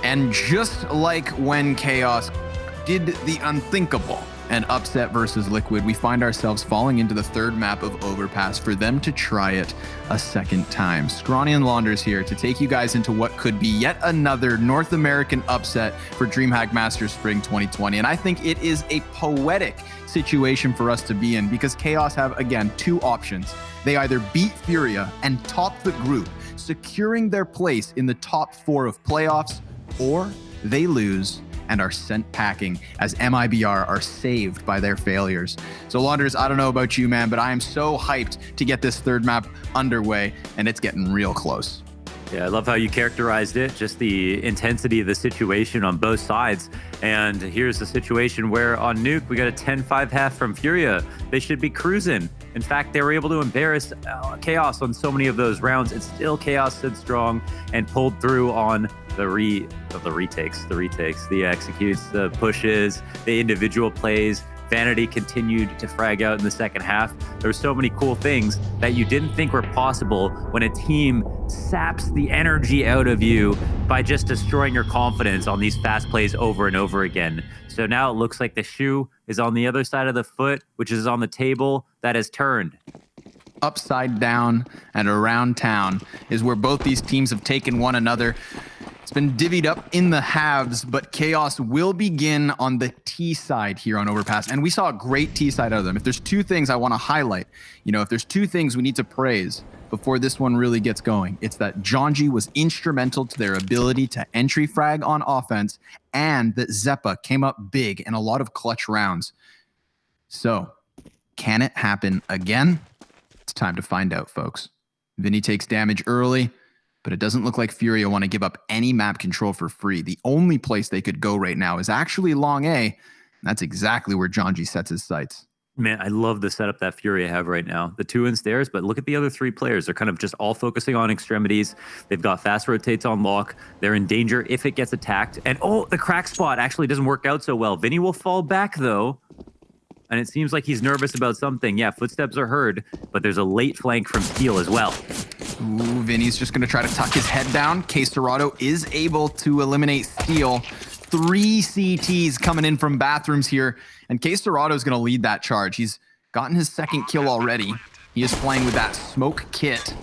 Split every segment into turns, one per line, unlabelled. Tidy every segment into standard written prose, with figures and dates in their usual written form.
And just like when Chaos did the unthinkable and upset versus Liquid, we find ourselves falling into the third map of Overpass for them to try it a second time. Scrawny and Launders here to take you guys into what could be yet another North American upset for DreamHack Masters Spring 2020. And I think it is a poetic situation for us to be in because Chaos have, again, two options. They either beat Furia and top the group, securing their place in the top 4 of playoffs, or they lose and are sent packing as MIBR are saved by their failures. So Launders, I don't know about you, man, but I am so hyped to get this third map underway, and it's getting real close.
Yeah, I love how you characterized it, just the intensity of the situation on both sides. And here's the situation where on Nuke, we got a 10-5 half from Furia. They should be cruising. In fact, they were able to embarrass Chaos on so many of those rounds, and still Chaos stood strong and pulled through on the retakes, the executes, the pushes, the individual plays. Vanity continued to frag out in the second half. There were so many cool things that you didn't think were possible when a team saps the energy out of you by just destroying your confidence on these fast plays over and over again. So now it looks like the shoe is on the other side of the foot, which is on the table that has turned.
Upside down and around town is where both these teams have taken one another. It's been divvied up in the halves, but Chaos will begin on the T side here on Overpass. And we saw a great T side out of them. If there's two things I want to highlight, if there's two things we need to praise before this one really gets going, it's that Jonji was instrumental to their ability to entry frag on offense, and that Zeppa came up big in a lot of clutch rounds. So, can it happen again? It's time to find out, folks. Vinnie takes damage early, but it doesn't look like Furia want to give up any map control for free. The only place they could go right now is actually Long A. And that's exactly where Jonji sets his sights.
Man, I love the setup that Furia have right now. The 2 in stairs, but look at the other 3 players. They're kind of just all focusing on extremities. They've got fast rotates on lock. They're in danger if it gets attacked. And the crack spot actually doesn't work out so well. Vinnie will fall back though. And it seems like he's nervous about something. Yeah, footsteps are heard, but there's a late flank from Steel as well.
Ooh, Vinny's just going to try to tuck his head down. K-Serrato is able to eliminate Steel. 3 CTs coming in from bathrooms here, and K-Serrato is going to lead that charge. He's gotten his second kill already. He is playing with that smoke kit.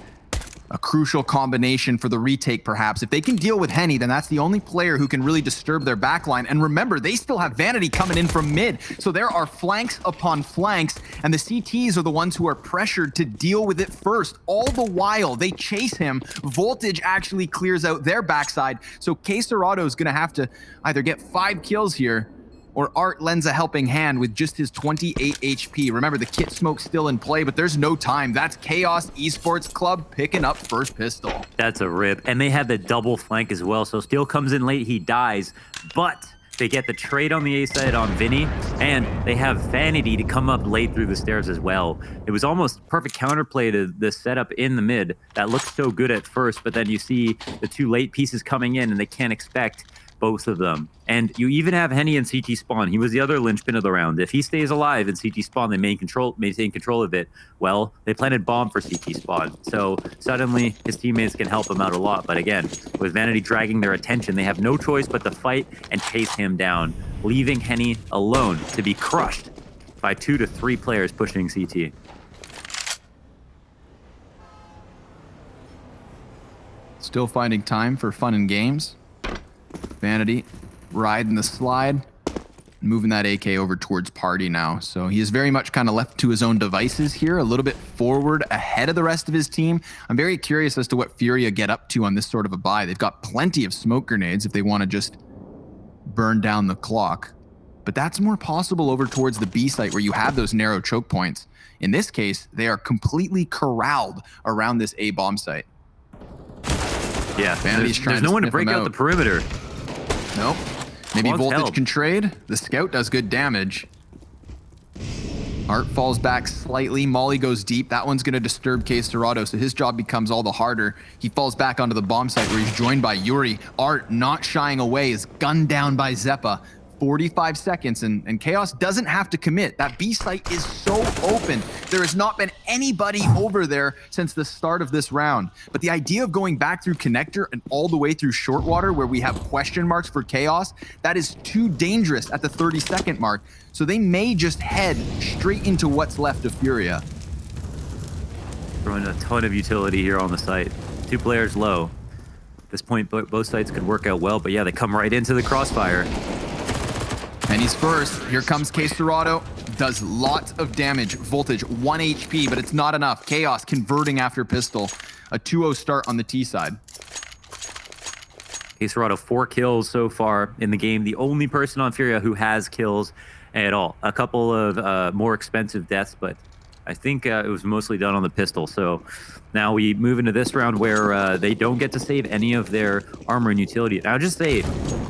A crucial combination for the retake, perhaps. If they can deal with Henny, then that's the only player who can really disturb their backline. And remember, they still have Vanity coming in from mid. So there are flanks upon flanks, and the CTs are the ones who are pressured to deal with it first. All the while, they chase him. Voltage actually clears out their backside. So K-Serrato is going to have to either get 5 kills here, or Art lends a helping hand with just his 28 HP. Remember, the kit smoke's still in play, but there's no time. That's Chaos Esports Club picking up first pistol.
That's a rip. And they have the double flank as well. So Steel comes in late, he dies. But they get the trade on the A side on Vinny, and they have Vanity to come up late through the stairs as well. It was almost perfect counterplay to the setup in the mid. That looked so good at first, but then you see the 2 late pieces coming in, and they can't expect both of them. And you even have Henny in CT spawn. He was the other linchpin of the round. If he stays alive in CT spawn, they maintain control of it. Well, they planted bomb for CT spawn. So suddenly his teammates can help him out a lot. But again, with Vanity dragging their attention, they have no choice but to fight and chase him down, leaving Henny alone to be crushed by 2 to 3 players pushing CT.
Still finding time for fun and games. Vanity riding the slide, moving that AK over towards Party now. So he is very much kind of left to his own devices here, a little bit forward ahead of the rest of his team. I'm very curious as to what Furia get up to on this sort of a buy. They've got plenty of smoke grenades if they want to just burn down the clock. But that's more possible over towards the B site where you have those narrow choke points. In this case, they are completely corralled around this A bomb site.
Yeah, there's no one to break out the perimeter.
Nope. Maybe
Wants
Voltage
help.
can trade. The scout does good damage. Art falls back slightly. Molly goes deep. That one's going to disturb K-Serrato, so his job becomes all the harder. He falls back onto the bomb site where he's joined by Yuri. Art, not shying away, is gunned down by Zeppa. 45 seconds, and Chaos doesn't have to commit. That B site is so open. There has not been anybody over there since the start of this round. But the idea of going back through connector and all the way through short water where we have question marks for Chaos, that is too dangerous at the 30-second mark. So they may just head straight into what's left of Furia.
Throwing a ton of utility here on the site. 2 players low. At this point, both sides could work out well, but yeah, they come right into the crossfire.
And he's first. Here comes Dorado. Does lots of damage. Voltage, 1 HP, but it's not enough. Chaos converting after pistol. A 2-0 start on the T side.
Dorado, 4 kills so far in the game. The only person on Furia who has kills at all. A couple of more expensive deaths, but I think it was mostly done on the pistol. So now we move into this round where they don't get to save any of their armor and utility. And I'll just say,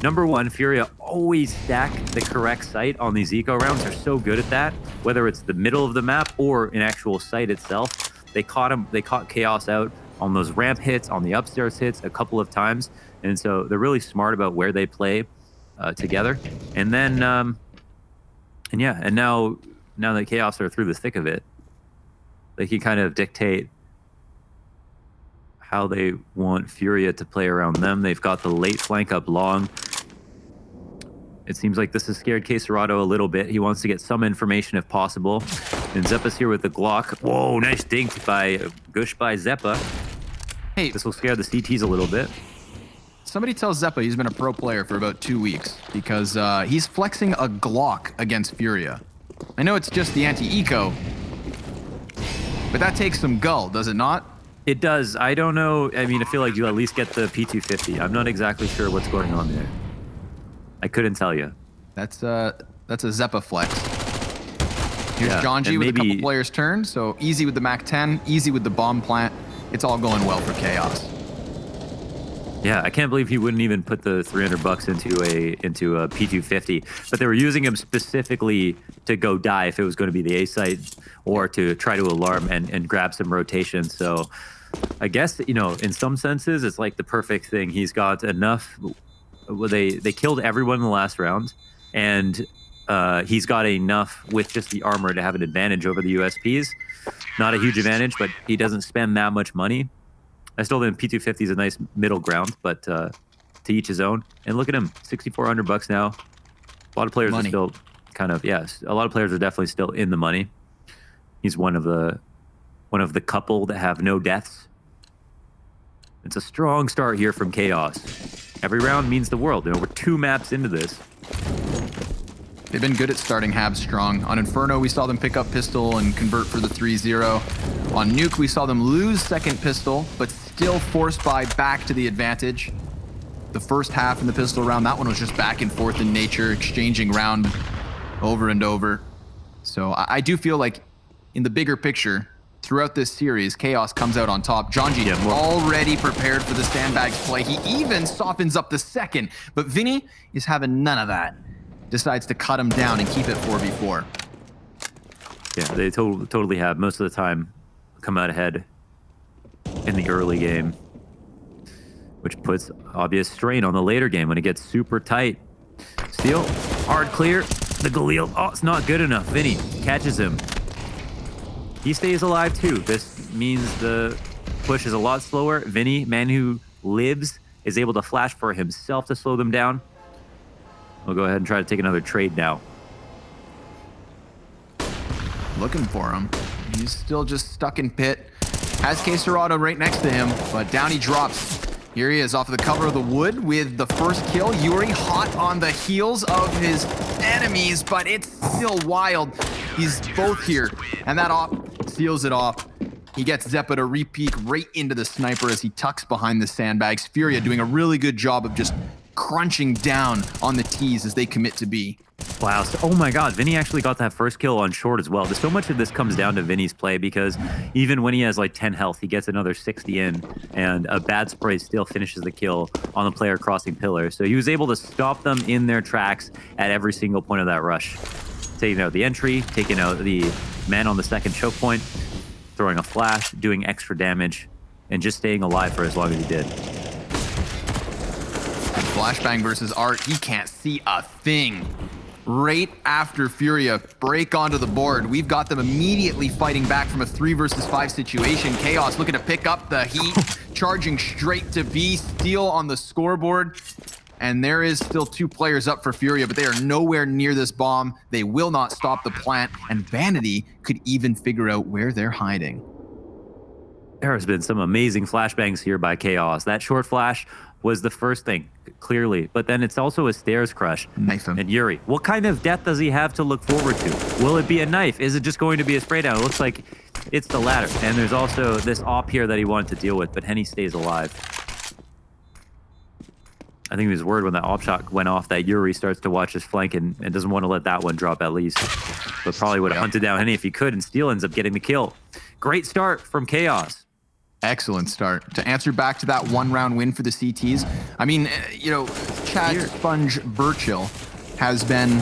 number one, Furia always stack the correct site on these eco rounds. They're so good at that, whether it's the middle of the map or an actual site itself. They caught Chaos out on those ramp hits, on the upstairs hits a couple of times. And so they're really smart about where they play together. And then, and now that Chaos are through the thick of it, they can kind of dictate how they want Furia to play around them. They've got the late flank up long. It seems like this has scared Dorado a little bit. He wants to get some information if possible. And Zeppa's here with the Glock. Whoa, nice dink by Gush by Zeppa.
Hey,
this will scare the CTs a little bit.
Somebody tell Zeppa he's been a pro player for about 2 weeks because he's flexing a Glock against Furia. I know it's just the anti-eco, but that takes some gull, does it not?
It does. I don't know. I mean, I feel like you at least get the P250. I'm not exactly sure what's going on there. I couldn't tell you.
That's a Zeppa flex. Here's John G with a couple players' turn. So easy with the MAC-10, easy with the bomb plant. It's all going well for Chaos.
Yeah, I can't believe he wouldn't even put the $300 into a P250. But they were using him specifically to go die if it was going to be the A site or to try to alarm and grab some rotation. So I guess, you know, in some senses, it's like the perfect thing. He's got enough. They killed everyone in the last round, and he's got enough with just the armor to have an advantage over the USPs. Not a huge advantage, but he doesn't spend that much money. I still think P250 is a nice middle ground, but to each his own. And look at him, $6,400 now. A lot of players are still kind of, yes, a lot of players are definitely still in the money. He's one of the couple that have no deaths. It's a strong start here from Chaos. Every round means the world. You know, we're 2 maps into this.
They've been good at starting Habs strong. On Inferno, we saw them pick up pistol and convert for the 3-0. On Nuke, we saw them lose second pistol, but still force buy back to the advantage. The first half in the pistol round, that one was just back and forth in nature, exchanging round over and over. So I do feel like in the bigger picture, throughout this series, Chaos comes out on top. Jonji already prepared for the sandbags play. He even softens up the second, but Vinnie is having none of that. Decides to cut him down and keep it 4v4.
Yeah, they totally have most of the time come out ahead in the early game, which puts obvious strain on the later game when it gets super tight. Steal, hard clear, the Galil, oh, it's not good enough. Vinnie catches him. He stays alive too. This means the push is a lot slower. Vinnie, man who lives, is able to flash for himself to slow them down. We'll go ahead and try to take another trade now.
Looking for him. He's still just stuck in pit. Has Dorado right next to him, but down he drops. Here he is off of the cover of the wood with the first kill. Yuri hot on the heels of his enemies, but it's still wild. He's both here, and that op seals it off. He gets Zeppa to re-peek right into the sniper as he tucks behind the sandbags. Furia doing a really good job of just crunching down on the T's as they commit to B.
Wow. So, oh my God, Vinnie actually got that first kill on short as well. So much of this comes down to Vinnie's play because even when he has like 10 health, he gets another 60 in, and a bad spray still finishes the kill on the player crossing pillar. So he was able to stop them in their tracks at every single point of that rush. Taking out the entry, taking out the man on the second choke point, throwing a flash, doing extra damage, and just staying alive for as long as he did.
Flashbang versus Art. He can't see a thing. Right after Furia break onto the board, we've got them immediately fighting back from a 3 versus 5 situation. Chaos looking to pick up the heat, charging straight to B, steal on the scoreboard. And there is still 2 players up for Furia, but they are nowhere near this bomb. They will not stop the plant, and Vanity could even figure out where they're hiding.
There has been some amazing flashbangs here by Chaos. That short flash was the first thing, clearly. But then it's also a stairs crush.
Knife him.
And Yuri, what kind of death does he have to look forward to? Will it be a knife? Is it just going to be a spray down? It looks like it's the latter. And there's also this op here that he wanted to deal with, but Henny stays alive. I think he was worried when that op shot went off that Yuri starts to watch his flank and doesn't want to let that one drop at least. But probably would have hunted down Henny if he could, and Steel ends up getting the kill. Great start from Chaos.
Excellent start. To answer back to that 1-round win for the CTs, I mean, you know, Chad Sponge Burchill has been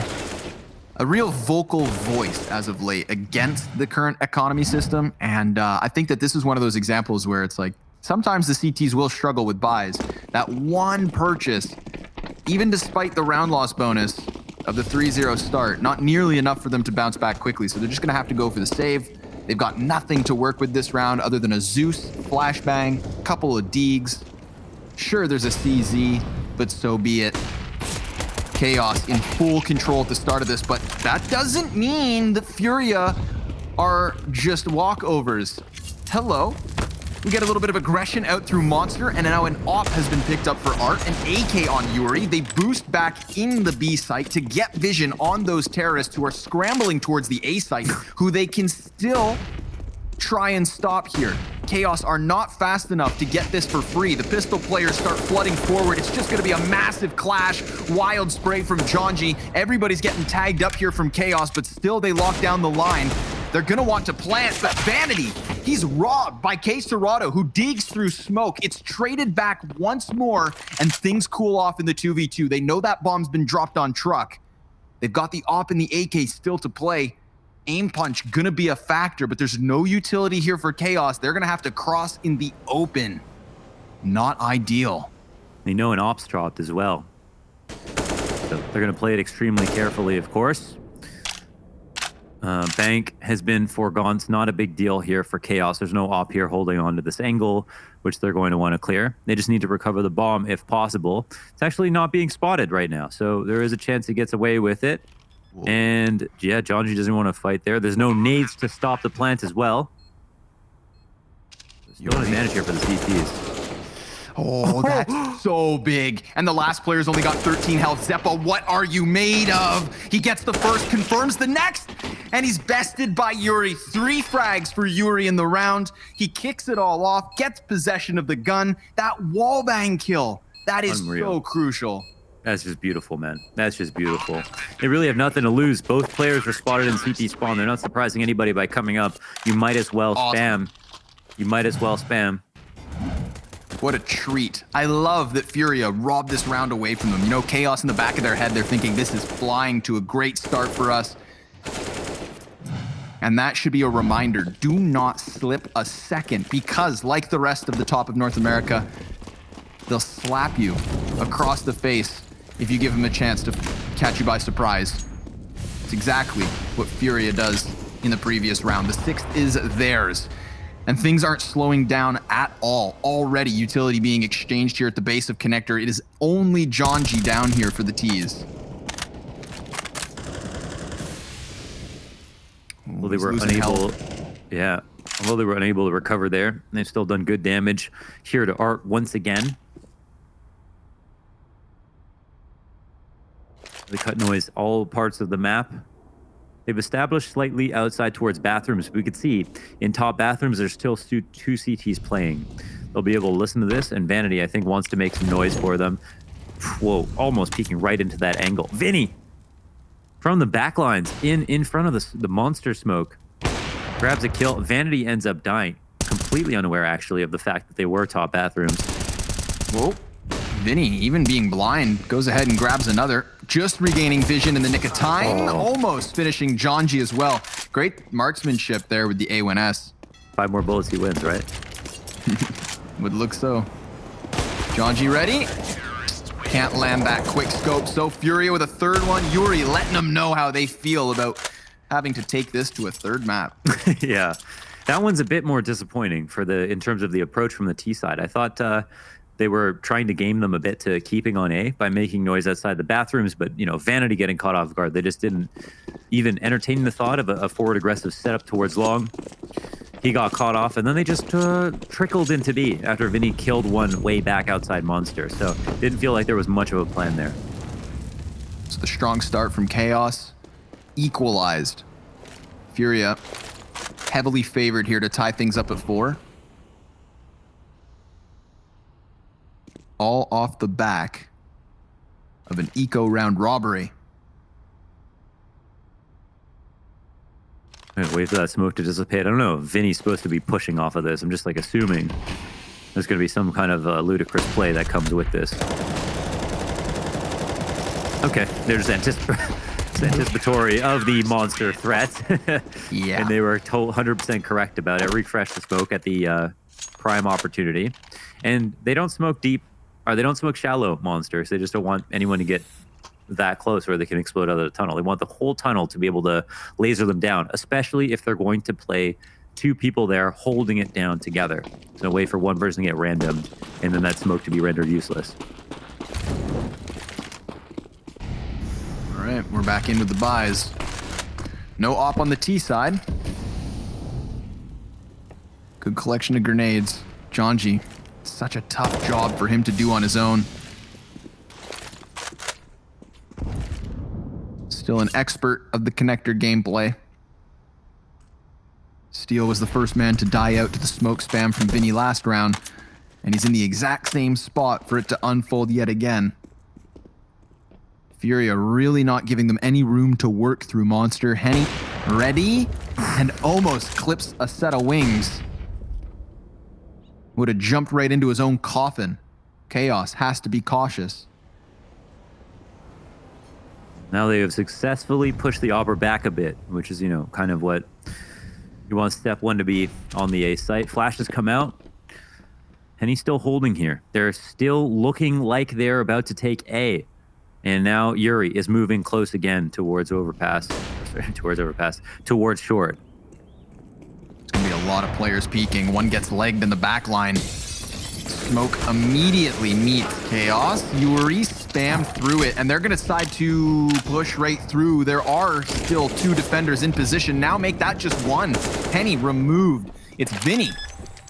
a real vocal voice as of late against the current economy system. And I think that this is one of those examples where it's like, sometimes the CTs will struggle with buys. That one purchase, even despite the round loss bonus of the 3-0 start, not nearly enough for them to bounce back quickly. So they're just going to have to go for the save. They've got nothing to work with this round other than a Zeus, flashbang, couple of Deegs. Sure, there's a CZ, but so be it. Chaos in full control at the start of this, but that doesn't mean that Furia are just walkovers. Hello. We get a little bit of aggression out through Monster, and now an op has been picked up for Art, an AK on Yuri. They boost back in the B site to get vision on those terrorists who are scrambling towards the A site, who they can still try and stop here. Chaos are not fast enough to get this for free. The pistol players start flooding forward. It's just going to be a massive clash. Wild spray from Jonji. Everybody's getting tagged up here from Chaos, but still they lock down the line. They're going to want to plant, but Vanity, he's robbed by K-Serrato, who digs through smoke. It's traded back once more, and things cool off in the 2v2. They know that bomb's been dropped on truck. They've got the op and the AK still to play. Aim punch gonna be a factor, but there's no utility here for Chaos. They're gonna have to cross in the open. Not ideal.
They know an op's dropped as well. So they're gonna play it extremely carefully, of course. Bank has been foregone. It's not a big deal here for Chaos. There's no op here holding on to this angle, which they're going to want to clear. They just need to recover the bomb if possible. It's actually not being spotted right now, so there is a chance he gets away with it. Whoa. And yeah, Jonji doesn't want to fight there. There's no nades to stop the plant as well. There's no advantage here for the CTs.
Oh, that's so big. And the last player's only got 13 health. Zeppa, what are you made of? He gets the first, confirms the next, and he's bested by Yuri. 3 frags for Yuri in the round. He kicks it all off, gets possession of the gun. That wallbang kill, that is so crucial.
That's just beautiful, man. That's just beautiful. They really have nothing to lose. Both players were spotted in CT spawn. They're not surprising anybody by coming up. You might as well spam. You might as well spam.
What a treat. I love that Furia robbed this round away from them. You know, Chaos in the back of their head, they're thinking this is flying to a great start for us. And that should be a reminder. Do not slip a second, because like the rest of the top of North America, they'll slap you across the face if you give them a chance to catch you by surprise. It's exactly what Furia does in the previous round. The 6th is theirs. And things aren't slowing down at all. Already utility being exchanged here at the base of Connector. It is only Jonji down here for the T's.
Well, they were unable, yeah. Although they were unable to recover there, they've still done good damage here to Art once again. They cut noise all parts of the map. They've established slightly outside towards bathrooms. We could see in top bathrooms, there's still 2 CTs playing. They'll be able to listen to this, and Vanity, I think, wants to make some noise for them. Whoa, almost peeking right into that angle. Vinnie, from the back lines, in front of the monster smoke, grabs a kill. Vanity ends up dying, completely unaware, actually, of the fact that they were top bathrooms.
Whoa. Vinnie, even being blind, goes ahead and grabs another. Just regaining vision in the nick of time. Almost finishing Jonji as well. Great marksmanship there with the A1S.
5 more bullets, he wins, right?
Would look so. Jonji ready. Can't land that quick scope. So Furia with a third one. Yuri letting them know how they feel about having to take this to a third map.
Yeah, that one's a bit more disappointing in terms of the approach from the T side. I thought they were trying to game them a bit to keeping on A by making noise outside the bathrooms, but Vanity getting caught off guard. They just didn't even entertain the thought of a forward aggressive setup towards long. He got caught off, and then they just trickled into B after Vinnie killed one way back outside Monster. So didn't feel like there was much of a plan there.
So the strong start from Chaos equalized. Furia heavily favored here to tie things up at 4. All off the back of an eco round robbery.
Wait for that smoke to dissipate. I don't know if Vinny's supposed to be pushing off of this. I'm just like assuming there's going to be some kind of ludicrous play that comes with this. Okay, they're just anticipatory of the monster threat.
Yeah.
And they were 100% correct about it. Refresh the smoke at the prime opportunity. And they don't smoke deep, or they don't smoke shallow monsters. They just don't want anyone to get that close where they can explode out of the tunnel. They want the whole tunnel to be able to laser them down, especially if they're going to play 2 people there holding it down together. There's no way for one person to get random and then that smoke to be rendered useless.
All right, we're back in with the buys. No op on the T side. Good collection of grenades. Jonji, such a tough job for him to do on his own. Still an expert of the connector gameplay. Steel was the first man to die out to the smoke spam from Vinnie last round, and he's in the exact same spot for it to unfold yet again. Furia really not giving them any room to work through Monster. Henny ready and almost clips a set of wings. Would have jumped right into his own coffin. Chaos has to be cautious.
Now they have successfully pushed the Auber back a bit, which is, kind of what you want step 1 to be on the A site. Flash has come out, and he's still holding here. They're still looking like they're about to take A. And now Yuri is moving close again towards Overpass. Towards short.
It's going to be a lot of players peeking. One gets legged in the back line. Smoke immediately meets Chaos. Yuri spam through it, and they're going to decide to push right through. There are still 2 defenders in position. Now make that just 1. Penny removed. It's Vinny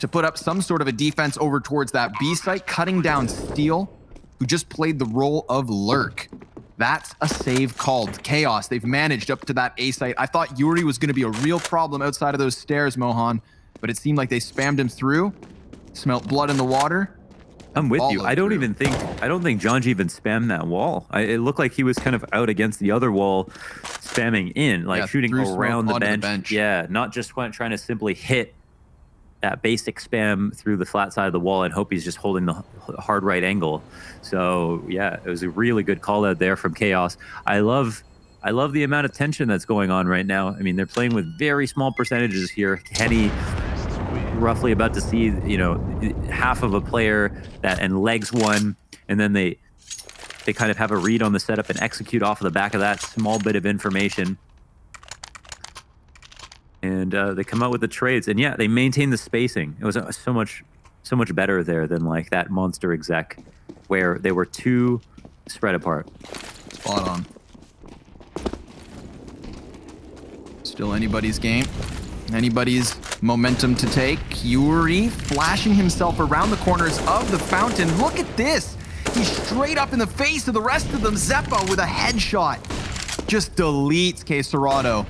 to put up some sort of a defense over towards that B site, cutting down Steel, who just played the role of Lurk. That's a save called. Chaos, they've managed up to that A site. I thought Yuri was going to be a real problem outside of those stairs, Mohan, but it seemed like they spammed him through. Smelt blood in the water.
I'm with you. I don't think Jonji even spammed that wall. It looked like he was kind of out against the other wall, spamming in, like shooting around the bench. Yeah, not just trying to simply hit that basic spam through the flat side of the wall and hope he's just holding the hard right angle. So yeah, it was a really good call out there from Chaos. I love the amount of tension that's going on right now. I mean, they're playing with very small percentages here. Henny roughly about to see, half of a player and legs one, and then they kind of have a read on the setup and execute off of the back of that small bit of information. And they come out with the trades, and yeah, they maintain the spacing. It was so much better there than like that monster exec, where they were too spread apart.
Spot on. Still anybody's game. Anybody's momentum to take. Yuri flashing himself around the corners of the fountain. Look at this. He's straight up in the face of the rest of them. Zeppa with a headshot. Just deletes K-Serrato.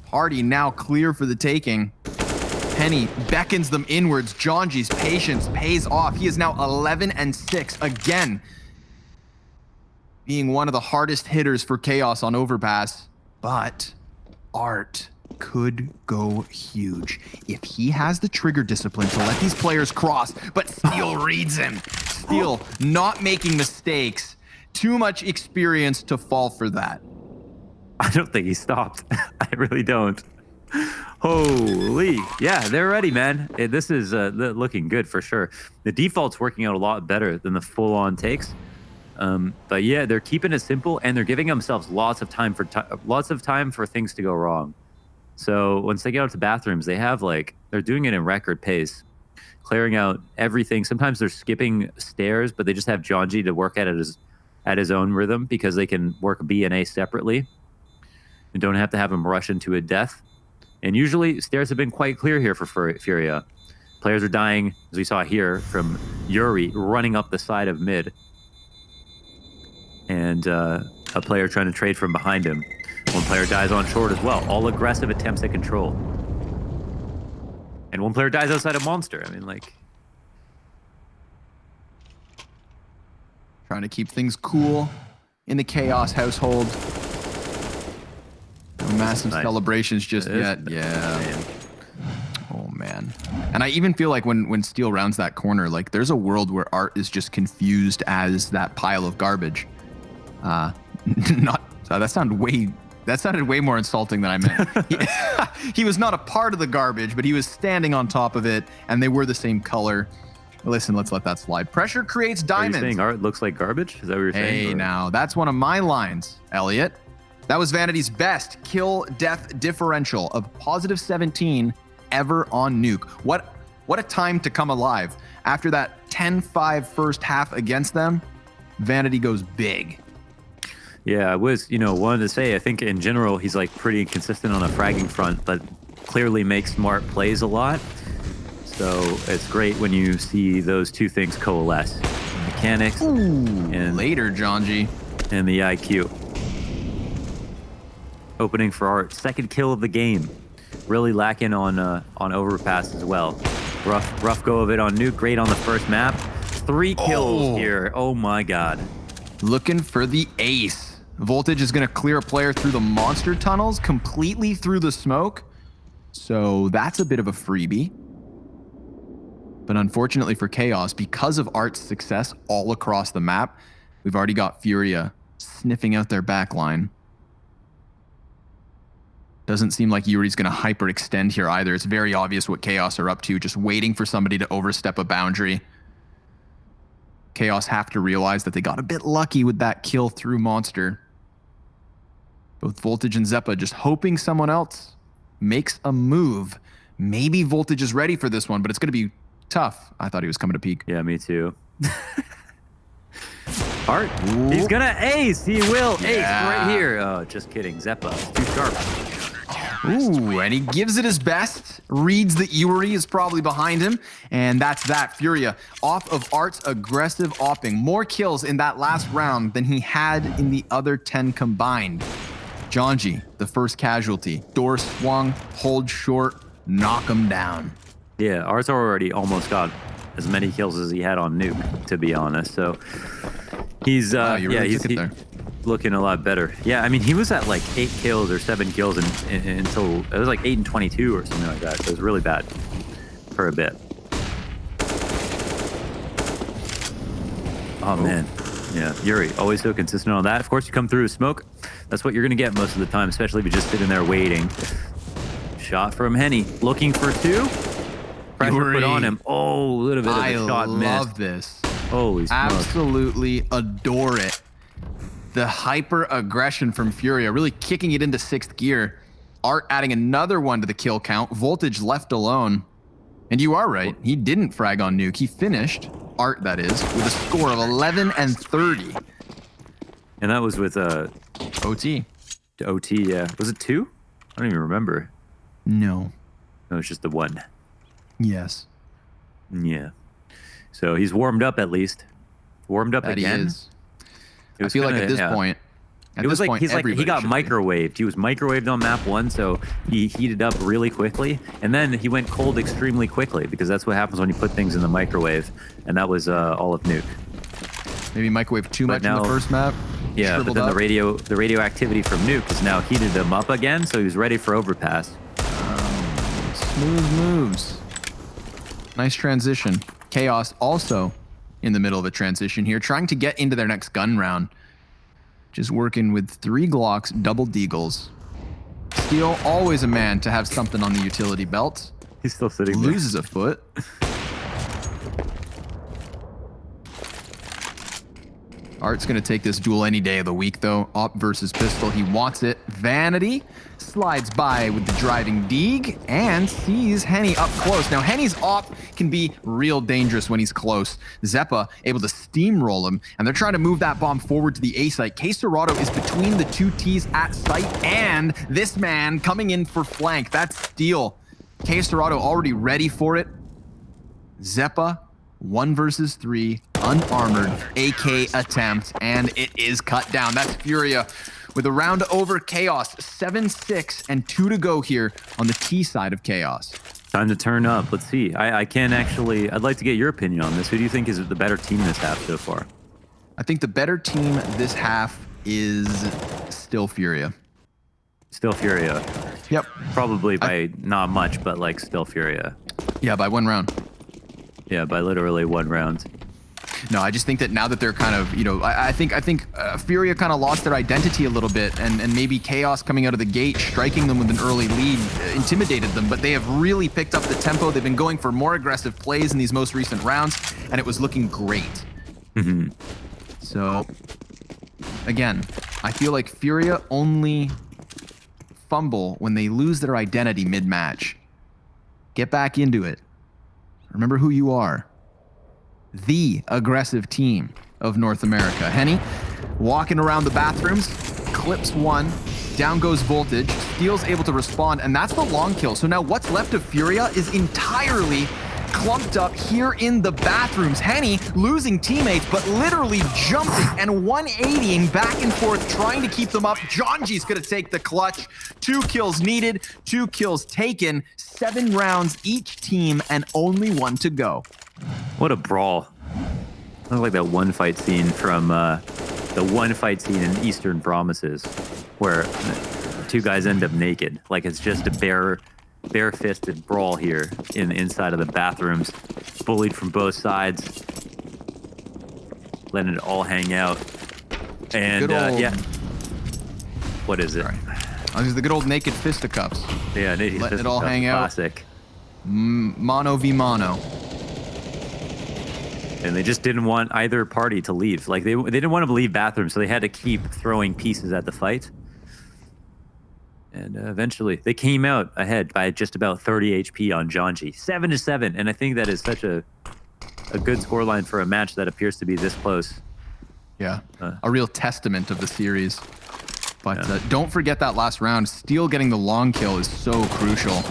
Party now clear for the taking. Penny beckons them inwards. Jonji's patience pays off. He is now 11-6 again, being one of the hardest hitters for Chaos on Overpass. But Art could go huge if he has the trigger discipline to let these players cross, but Steel reads him. Steel not making mistakes. Too much experience to fall for that.
I don't think he stopped. I really don't. Holy, yeah, they're ready, man. This is looking good for sure. The default's working out a lot better than the full-on takes. But yeah, they're keeping it simple and they're giving themselves lots of time for things to go wrong. So once they get out to bathrooms, they have they're doing it in record pace, clearing out everything. Sometimes they're skipping stairs, but they just have Jonji to work at his own rhythm because they can work B and A separately and don't have to have him rush into a death. And usually stairs have been quite clear here for Furia. Players are dying, as we saw here, from Yuri running up the side of mid. And a player trying to trade from behind him. One player dies on short as well. All aggressive attempts at control. And one player dies outside a monster. I mean,
Trying to keep things cool in the Chaos household. No massive celebrations just yet. Yeah.
Man.
Oh, man. And I even feel like when Steel rounds that corner, there's a world where Art is just confused as that pile of garbage. That sounded way more insulting than I meant. He was not a part of the garbage, but he was standing on top of it, and they were the same color. Listen, let's let that slide. Pressure creates diamonds.
Are you saying Art looks like garbage? Is that what you're saying?
Hey, now, that's one of my lines, Elliot. That was Vanity's best kill-death differential of positive 17 ever on Nuke. What a time to come alive. After that 10-5 first half against them, Vanity goes big.
Yeah, I was, wanted to say, I think in general, he's pretty consistent on the fragging front, but clearly makes smart plays a lot. So it's great when you see those two things coalesce. Mechanics and
later, Jonji.
And the IQ. Opening for Art, second kill of the game. Really lacking on Overpass as well. Rough go of it on Nuke, great on the first map. 3 kills here, oh my god.
Looking for the ace. Voltage is going to clear a player through the monster tunnels, completely through the smoke. So that's a bit of a freebie. But unfortunately for Chaos, because of Art's success all across the map, we've already got Furia sniffing out their backline. Doesn't seem like Yuri's going to hyperextend here either. It's very obvious what Chaos are up to, just waiting for somebody to overstep a boundary. Chaos have to realize that they got a bit lucky with that kill through Monster. Both Voltage and Zeppa just hoping someone else makes a move. Maybe Voltage is ready for this one, but it's going to be tough. I thought he was coming to peek.
Yeah, me too. Art, he's going to ace. He will ace right here. Oh, just kidding. Zeppa, too sharp.
Ooh, and he gives it his best. Reads that Yuri is probably behind him, and that's that. Furia off of Art's aggressive opping. More kills in that last round than he had in the other 10 combined. Jonji, the first casualty. Door swung, hold short, knock him down.
Yeah, Art's already almost got as many kills as he had on Nuke, to be honest. So he's he's looking a lot better. Yeah, I mean, he was at 8 kills or 7 kills until it was 8 and 22 or something like that. It was really bad for a bit. Oh man, yeah, Yuri always so consistent on that. Of course, you come through with smoke. That's what you're gonna get most of the time, especially if you're just sitting there waiting. Shot from Henny, looking for 2. Pressure put on him. Oh, a little bit of a shot missed.
I love this.
Holy smoke.
Absolutely adore it. The hyper aggression from Furia, really kicking it into 6th gear. Art adding another one to the kill count. Voltage left alone. And you are right. He didn't frag on Nuke. He finished, Art that is, with a score of 11 and 30.
And that was with
OT.
OT, yeah. Was it 2? I don't even remember.
No.
No, it's just the 1.
Yes.
Yeah. So he's warmed up at least. Warmed up
that
again.
He is. I feel like at this point,
he got microwaved. He was microwaved on map 1, so he heated up really quickly, and then he went cold extremely quickly because that's what happens when you put things in the microwave, and that was all of Nuke.
Maybe microwave too much in the first map.
Yeah, but then the radioactivity from Nuke has now heated him up again, so he was ready for Overpass.
Smooth moves. Nice transition. Chaos also in the middle of a transition here, trying to get into their next gun round. Just working with 3 Glocks, double deagles. Steel, always a man to have something on the utility belt.
He's still sitting there.
Loses a foot. Art's going to take this duel any day of the week, though. Op versus pistol. He wants it. Vanity slides by with the driving Deeg and sees Henny up close. Now, Henny's op can be real dangerous when he's close. Zeppa able to steamroll him, and they're trying to move that bomb forward to the A site. K-Serrato is between the two T's at site, and this man coming in for flank. That's Steel. K-Serrato already ready for it. Zeppa, 1 versus 3, unarmored AK attempt, and it is cut down. That's Furia with a round over Chaos. 7-6 and 2 to go here on the T side of Chaos.
Time to turn up. Let's see. I can't actually... I'd like to get your opinion on this. Who do you think is the better team this half so far?
I think the better team this half is still Furia.
Still Furia.
Yep.
Probably by not much, but like still Furia.
Yeah, by 1 round.
Yeah, by literally 1 round.
No, I just think that now that they're kind of, you know, I think Furia kind of lost their identity a little bit, and maybe Chaos coming out of the gate, striking them with an early lead, intimidated them, but they have really picked up the tempo. They've been going for more aggressive plays in these most recent rounds, and it was looking great.
Mm-hmm.
So, again, I feel like Furia only fumble when they lose their identity mid-match. Get back into it. Remember who you are. The aggressive team of North America. Henny walking around the bathrooms, clips 1, down goes Voltage, Steel's able to respond, and that's the long kill. So now what's left of Furia is entirely clumped up here in the bathrooms. Henny losing teammates, but literally jumping and 180ing back and forth, trying to keep them up. Jonji's gonna take the clutch. 2 kills needed, 2 kills taken, 7 rounds each team, and only 1 to go.
What a brawl. I like that one fight scene from the one fight scene in Eastern Promises where 2 guys end up naked. Like it's just a bare-fisted brawl here inside of the bathrooms. Bullied from both sides. Letting it all hang out. And yeah. What is it?
Sorry. This is the good old naked fisticuffs.
Yeah, naked
letting
fisticuffs.
it all hang out.
Classic.
Mono v mono.
And they just didn't want either party to leave. Like they didn't want to leave bathrooms, so they had to keep throwing pieces at the fight. And eventually, they came out ahead by just about 30 HP on Jonji. 7-7, and I think that is such a good scoreline for a match that appears to be this close.
Yeah, a real testament of the series. But don't forget that last round. Steel getting the long kill is so crucial.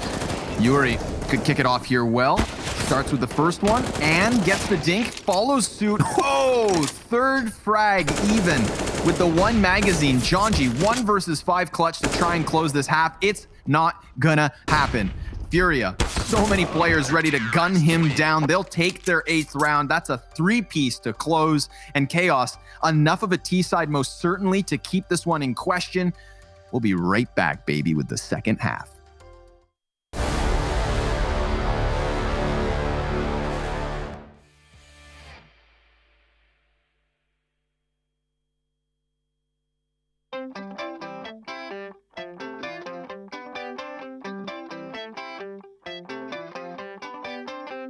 Yuri could kick it off here well. Starts with the first one and gets the dink, follows suit. Oh, 3rd frag even with the 1 magazine. Jonji, 1 versus 5 clutch to try and close this half. It's not gonna happen. Furia, so many players ready to gun him down. They'll take their 8th round. That's a 3-piece to close. And Chaos, enough of a T-side most certainly to keep this one in question. We'll be right back, baby, with the second half.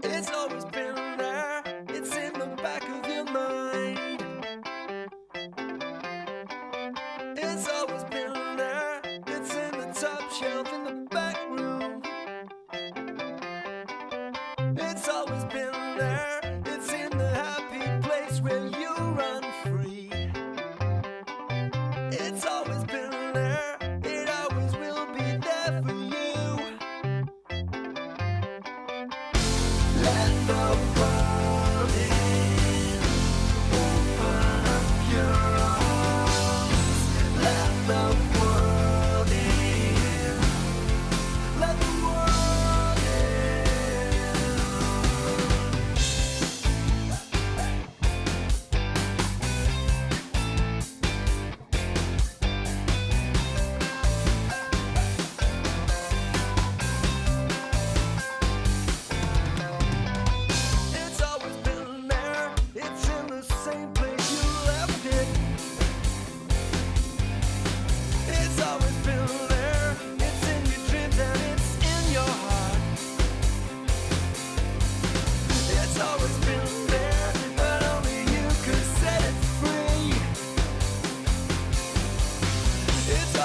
It's always been there, it's in the back of your mind. It's always been there, it's in the top shelf in the back room. It's always been there, it's in the happy place where you run free. It's always been there, it always will be there for you. Let the world in, open up your arms. Let the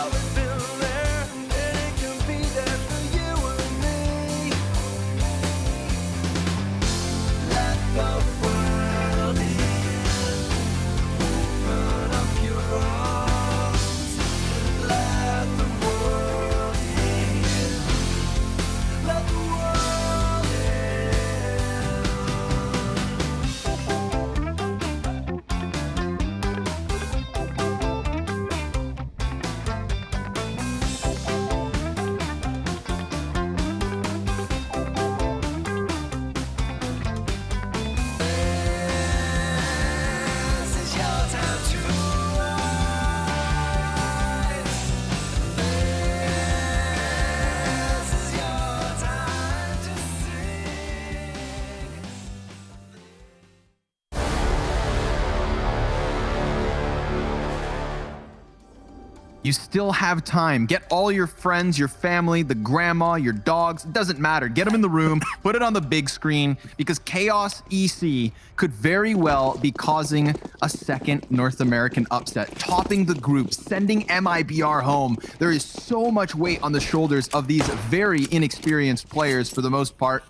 always been there, and it can be there for you and me. Let the world in. Open up your arms. Let the world in. Let the world This is your time to rise. This is your time to sing.
You still have time. Get all your friends, your family, the grandma, your dogs. It doesn't matter. Get them in the room, put it on the big screen, because Chaos EC could very well be causing a second North American upset, topping the group, sending MIBR home. There is so much weight on the shoulders of these very inexperienced players for the most part,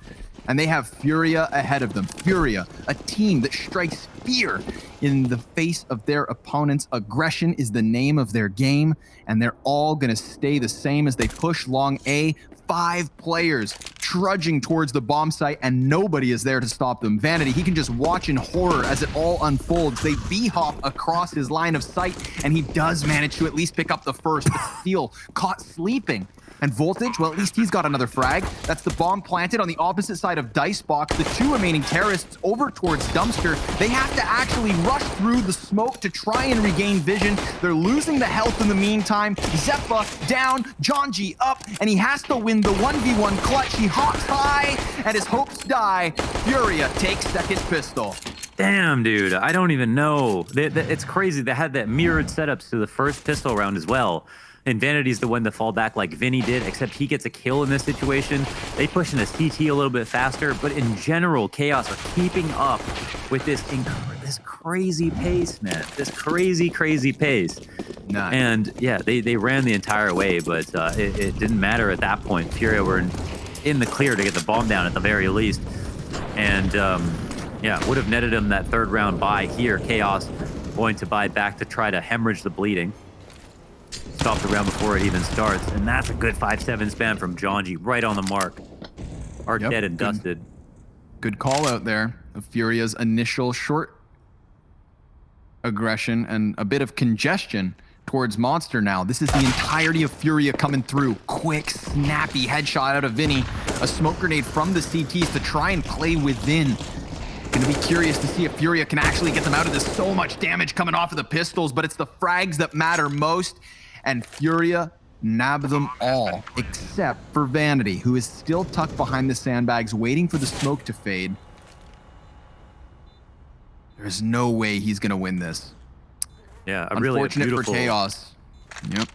and they have Furia ahead of them. Furia, a team that strikes fear in the face of their opponents. Aggression is the name of their game, and they're all going to stay the same as they push long A. 5 players trudging towards the bomb site, and nobody is there to stop them. Vanity, he can just watch in horror as it all unfolds. They B-hop across his line of sight, and he does manage to at least pick up the first, but Steel caught sleeping. And Voltage, well, at least he's got another frag. That's the bomb planted on the opposite side of Dicebox. The 2 remaining terrorists over towards Dumpster. They have to actually rush through the smoke to try and regain vision. They're losing the health in the meantime. Zeppa down, John G up, and he has to win the 1v1 clutch. He hops high, and his hopes die. Furia takes second pistol.
Damn, dude. I don't even know. It's crazy. They had that mirrored setups to the first pistol round as well. And Vanity's the one to fall back like Vinnie did, except he gets a kill in this situation. They push in a CT a little bit faster, but in general, Chaos are keeping up with this crazy pace, man. This crazy pace.
Nice.
And yeah, they ran the entire way, but it didn't matter at that point. Furia were in the clear to get the bomb down at the very least. And yeah, would have netted him that third round bye here. Chaos going to buy back to try to hemorrhage the bleeding. Stop the round before it even starts, and that's a good 5-7 spam from John G, right on the mark. Are dead and dusted.
Good call out there of Furia's initial short aggression and a bit of congestion towards Monster now. This is the entirety of Furia coming through. Quick, snappy headshot out of Vinnie. A smoke grenade from the CTs to try and play within. Gonna be curious to see if Furia can actually get them out of this. So much damage coming off of the pistols, but it's the frags that matter most. And Furia nab them all, except for Vanity, who is still tucked behind the sandbags, waiting for the smoke to fade. There's no way he's gonna win this.
Yeah,
Unfortunate
really
for Chaos. Yep.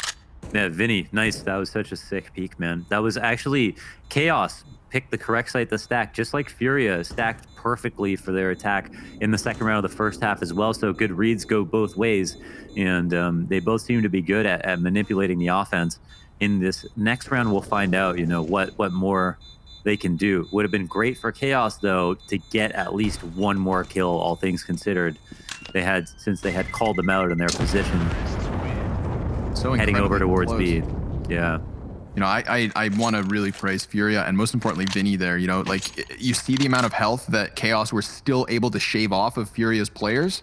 Yeah, Vinnie, nice. That was such a sick peek, man. That was actually Chaos picked the correct site to stack, just like Furia stacked perfectly for their attack in the second round of the first half as well. So good reads go both ways, and they both seem to be good at manipulating the offense. In this next round, we'll find out, you know, what more they can do. Would have been great for Chaos though to get at least one more kill, all things considered. Since they had called them out in their position,
So
heading over towards
close.
B. Yeah.
You know, I want to really praise Furia and most importantly Vinnie there. You know, like you see the amount of health that Chaos were still able to shave off of Furia's players.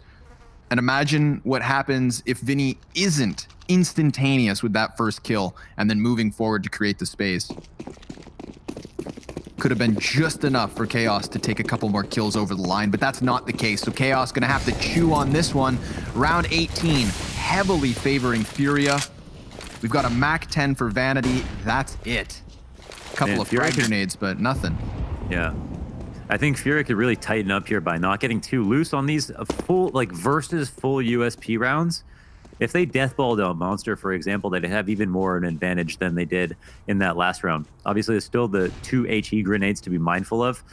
And imagine what happens if Vinnie isn't instantaneous with that first kill and then moving forward to create the space. Could have been just enough for Chaos to take a couple more kills over the line, but that's not the case. So Chaos gonna have to chew on this one. Round 18, heavily favoring Furia. We've got a Mac 10 for Vanity. That's it. Couple of frag grenades, but nothing.
Yeah. I think Furia could really tighten up here by not getting too loose on these full, like, versus full USP rounds. If they deathballed a Monster, for example, they'd have even more an advantage than they did in that last round. Obviously, there's still the 2 HE grenades to be mindful of.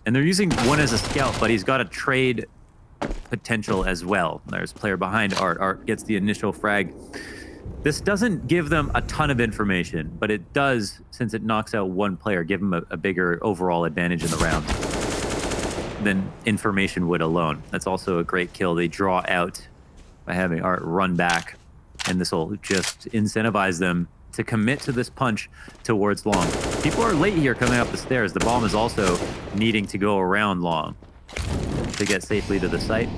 And they're using one as a scout, but he's got a trade potential as well. There's player behind Art. Art gets the initial frag. This doesn't give them a ton of information, but it does, since it knocks out one player, give them a bigger overall advantage in the round than information would alone. That's also a great kill. They draw out by having Art run back, and this will just incentivize them to commit to this punch towards long. People are late here coming up the stairs. The bomb is also needing to go around long to get safely to the site.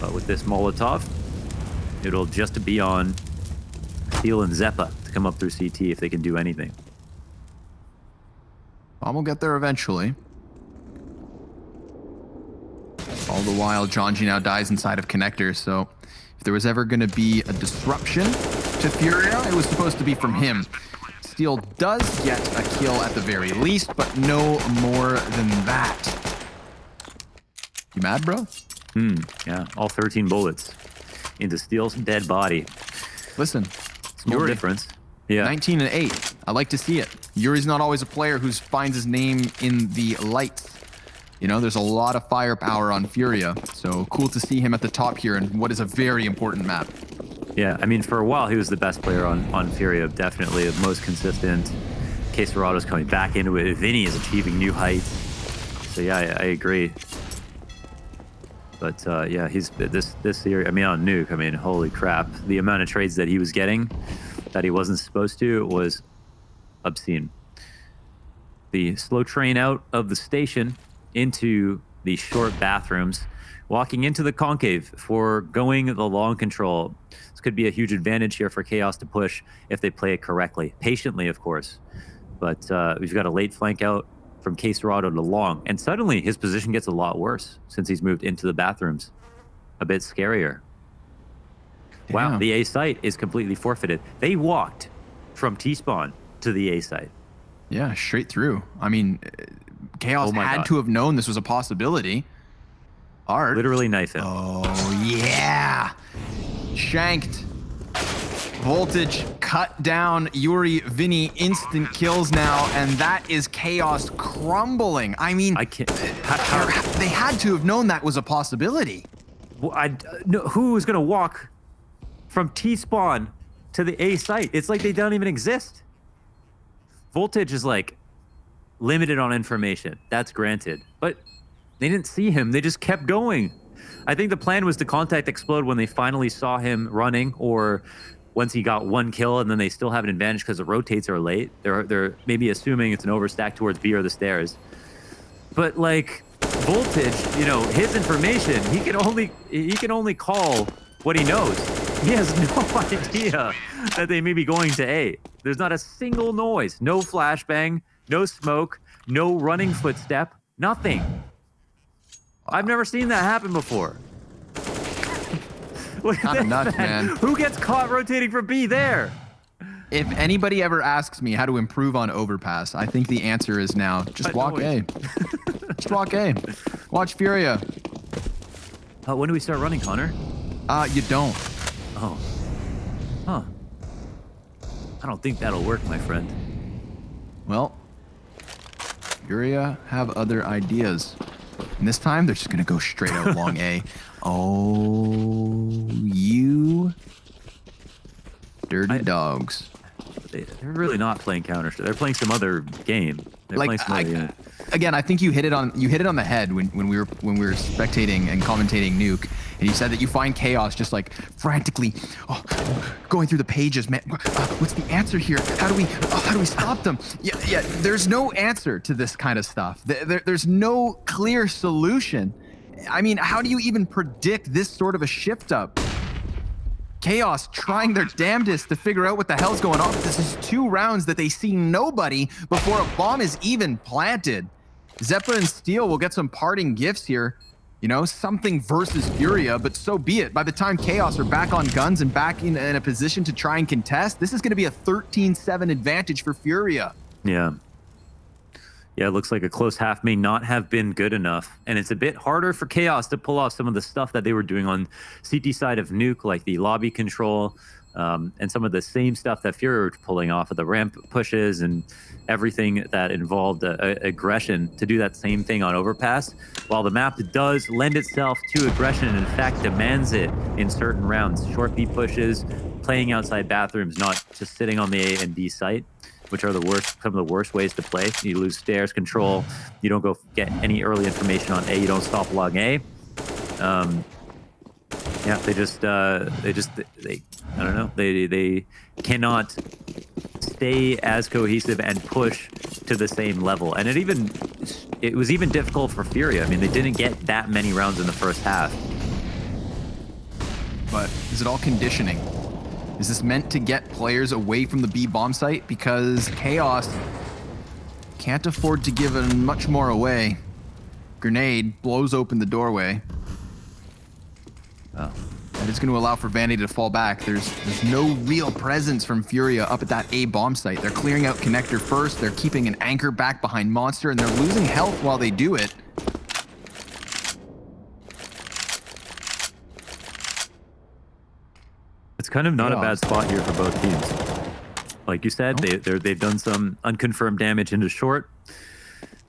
But with this Molotov, it'll just be on Steel and Zeppa to come up through CT if they can do anything.
Bomb will get there eventually. All the while, Jonji now dies inside of connector, so if there was ever going to be a disruption to Furia, it was supposed to be from him. Steel does get a kill at the very least, but no more than that. You mad, bro?
Yeah, all 13 bullets into Steel's dead body.
Listen,
Small
Yuri,
difference. Yeah.
19 and 8. I like to see it. Yuri's not always a player who finds his name in the lights. You know, there's a lot of firepower on Furia, so cool to see him at the top here in what is a very important map.
Yeah, I mean, for a while, he was the best player on Furia, definitely the most consistent. Queserado's coming back into it. Vinnie is achieving new heights. So yeah, I agree. But yeah, he's this year. I mean, on Nuke, I mean, holy crap! The amount of trades that he was getting that he wasn't supposed to was obscene. The slow train out of the station into the short bathrooms, walking into the concave for going the long control. This could be a huge advantage here for Chaos to push if they play it correctly, patiently, of course. But we've got a late flank out from Queserado to long, and suddenly his position gets a lot worse since he's moved into the bathrooms. A bit scarier. Wow,
Damn.
the A site is completely forfeited. They walked from T-spawn to the A site.
Yeah, straight through. I mean, Chaos
Oh my
had
God.
to have known this was a possibility. Art.
Literally knife him.
Oh, yeah. Shanked. Voltage cut down. Yuri, Vinnie, instant kills now, and that is Chaos crumbling. I mean,
I can't.
they had to have known that was a possibility.
No, who is going to walk from T-spawn to the A site? It's like they don't even exist. Voltage is like limited on information. That's granted. But they didn't see him. They just kept going. I think the plan was to contact Explode when they finally saw him running, or once he got one kill and then they still have an advantage because the rotates are late. They're maybe assuming it's an overstack towards B or the stairs. But like Voltage, you know, his information, he can only call what he knows. He has no idea that they may be going to A. There's not a single noise, no flashbang, no smoke, no running footstep, nothing. I've never seen that happen before.
Kinda nuts, man.
Who gets caught rotating from B there?
If anybody ever asks me how to improve on Overpass, I think the answer is now just walk A. Just walk A. Watch Furia.
When do we start running, Connor?
You don't.
Oh. Huh. I don't think that'll work, my friend.
Well, Furia have other ideas. And this time, they're just going to go straight out long A. Oh, you dirty dogs.
They're really not playing Counter-Strike. They're playing some other game. They're playing some other game.
Again, I think you hit it on the head when we were spectating and commentating Nuke, and you said that you find Chaos just like frantically going through the pages. Man, what's the answer here? How do we stop them? Yeah. There's no answer to this kind of stuff. There's no clear solution. I mean, how do you even predict this sort of a shift up? Chaos trying their damnedest to figure out what the hell's going on. This is 2 rounds that they see nobody before a bomb is even planted. Zeppa and Steel will get some parting gifts here. You know, something versus Furia, but so be it. By the time Chaos are back on guns and back in a position to try and contest, this is going to be a 13-7 advantage for Furia.
Yeah. Yeah, it looks like a close half may not have been good enough. And it's a bit harder for Chaos to pull off some of the stuff that they were doing on CT side of Nuke, like the lobby control, and some of the same stuff that Furia were pulling off of the ramp pushes and everything that involved aggression, to do that same thing on Overpass. While the map does lend itself to aggression and in fact demands it in certain rounds. Short B pushes, playing outside bathrooms, not just sitting on the A and B site, which are some of the worst ways to play. You lose stairs control. You don't go get any early information on A. You don't stop log A. Yeah, they I don't know. They cannot stay as cohesive and push to the same level. And it was even difficult for Furia. I mean, they didn't get that many rounds in the first half.
But is it all conditioning? Is this meant to get players away from the B bomb site? Because Chaos can't afford to give much more away. Grenade blows open the doorway.
Oh.
And it's going to allow for Vanity to fall back. There's no real presence from Furia up at that A bomb site. They're clearing out connector first. They're keeping an anchor back behind Monster, and they're losing health while they do it.
It's kind of not a bad spot here for both teams. Like you said, they've done some unconfirmed damage into short.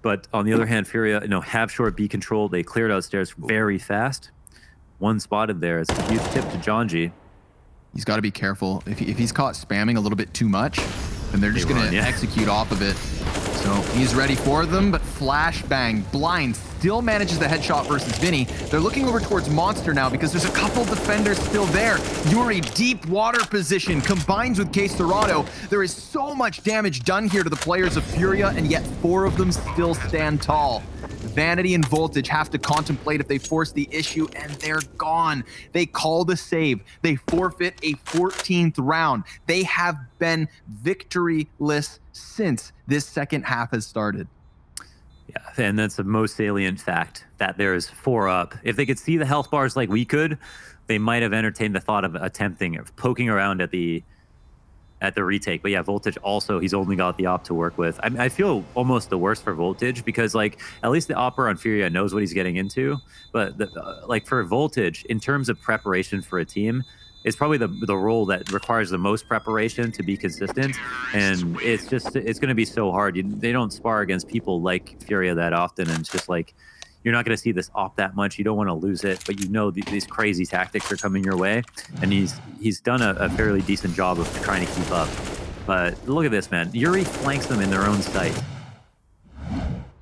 But on the other hand, Furia, have short B control. They cleared out stairs very fast. One spotted there. It's a huge tip to Jonji.
He's got to be careful. If he's caught spamming a little bit too much, then they're just going to execute off of it. So he's ready for them, but flashbang, blind, still manages the headshot versus Vinnie. They're looking over towards Monster now because there's a couple defenders still there. Yuri, deep water position, combines with Case Dorado. There is so much damage done here to the players of Furia, and yet 4 of them still stand tall. Vanity and Voltage have to contemplate if they force the issue, and they're gone. They call the save. They forfeit a 14th round. They have been victoryless since this second half has started.
Yeah, and that's the most salient fact, that there is 4 up. If they could see the health bars like we could, they might have entertained the thought of poking around at the retake. But yeah, Voltage also, he's only got the op to work with. I feel almost the worst for Voltage because, like, at least the opper on Furia knows what he's getting into. But like for Voltage, in terms of preparation for a team, it's probably the role that requires the most preparation to be consistent. And it's going to be so hard. They don't spar against people like Furia that often. And it's just like, you're not going to see this op that much. You don't want to lose it, but these crazy tactics are coming your way. And he's done a fairly decent job of trying to keep up. But look at this, man. Yuri flanks them in their own site.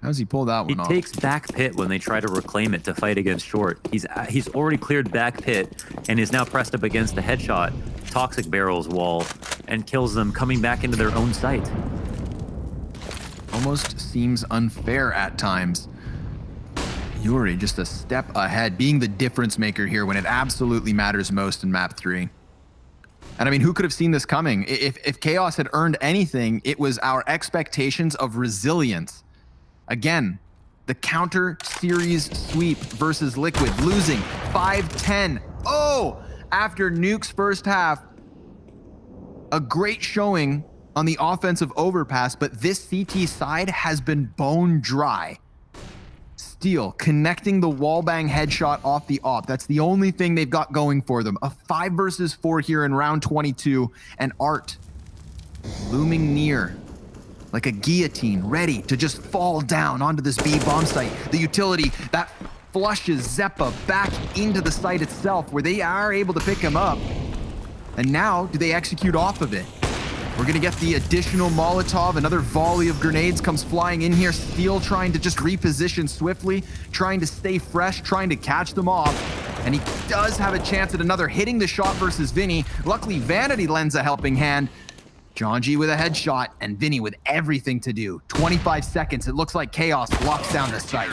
How does he pull that one off?
He takes back pit when they try to reclaim it to fight against short. He's already cleared back pit and is now pressed up against the headshot toxic barrels wall and kills them coming back into their own site.
Almost seems unfair at times. Yuri just a step ahead, being the difference maker here when it absolutely matters most in map 3. And I mean, who could have seen this coming? If Chaos had earned anything, it was our expectations of resilience. Again, the counter series sweep versus Liquid, losing 5-10. Oh, after Nuke's first half, a great showing on the offensive Overpass, but this CT side has been bone dry. Steel connecting the wallbang headshot off the op. That's the only thing they've got going for them. A 5 versus 4 here in round 22, and Art looming near like a guillotine, ready to just fall down onto this B bomb site. The utility that flushes Zeppa back into the site itself, where they are able to pick him up. And now, do they execute off of it? We're gonna get the additional Molotov. Another volley of grenades comes flying in here. Steel trying to just reposition swiftly, trying to stay fresh, trying to catch them off. And he does have a chance at another, hitting the shot versus Vinnie. Luckily, Vanity lends a helping hand. Jonji with a headshot, and Vinnie with everything to do. 25 seconds. It looks like Chaos locks down the site.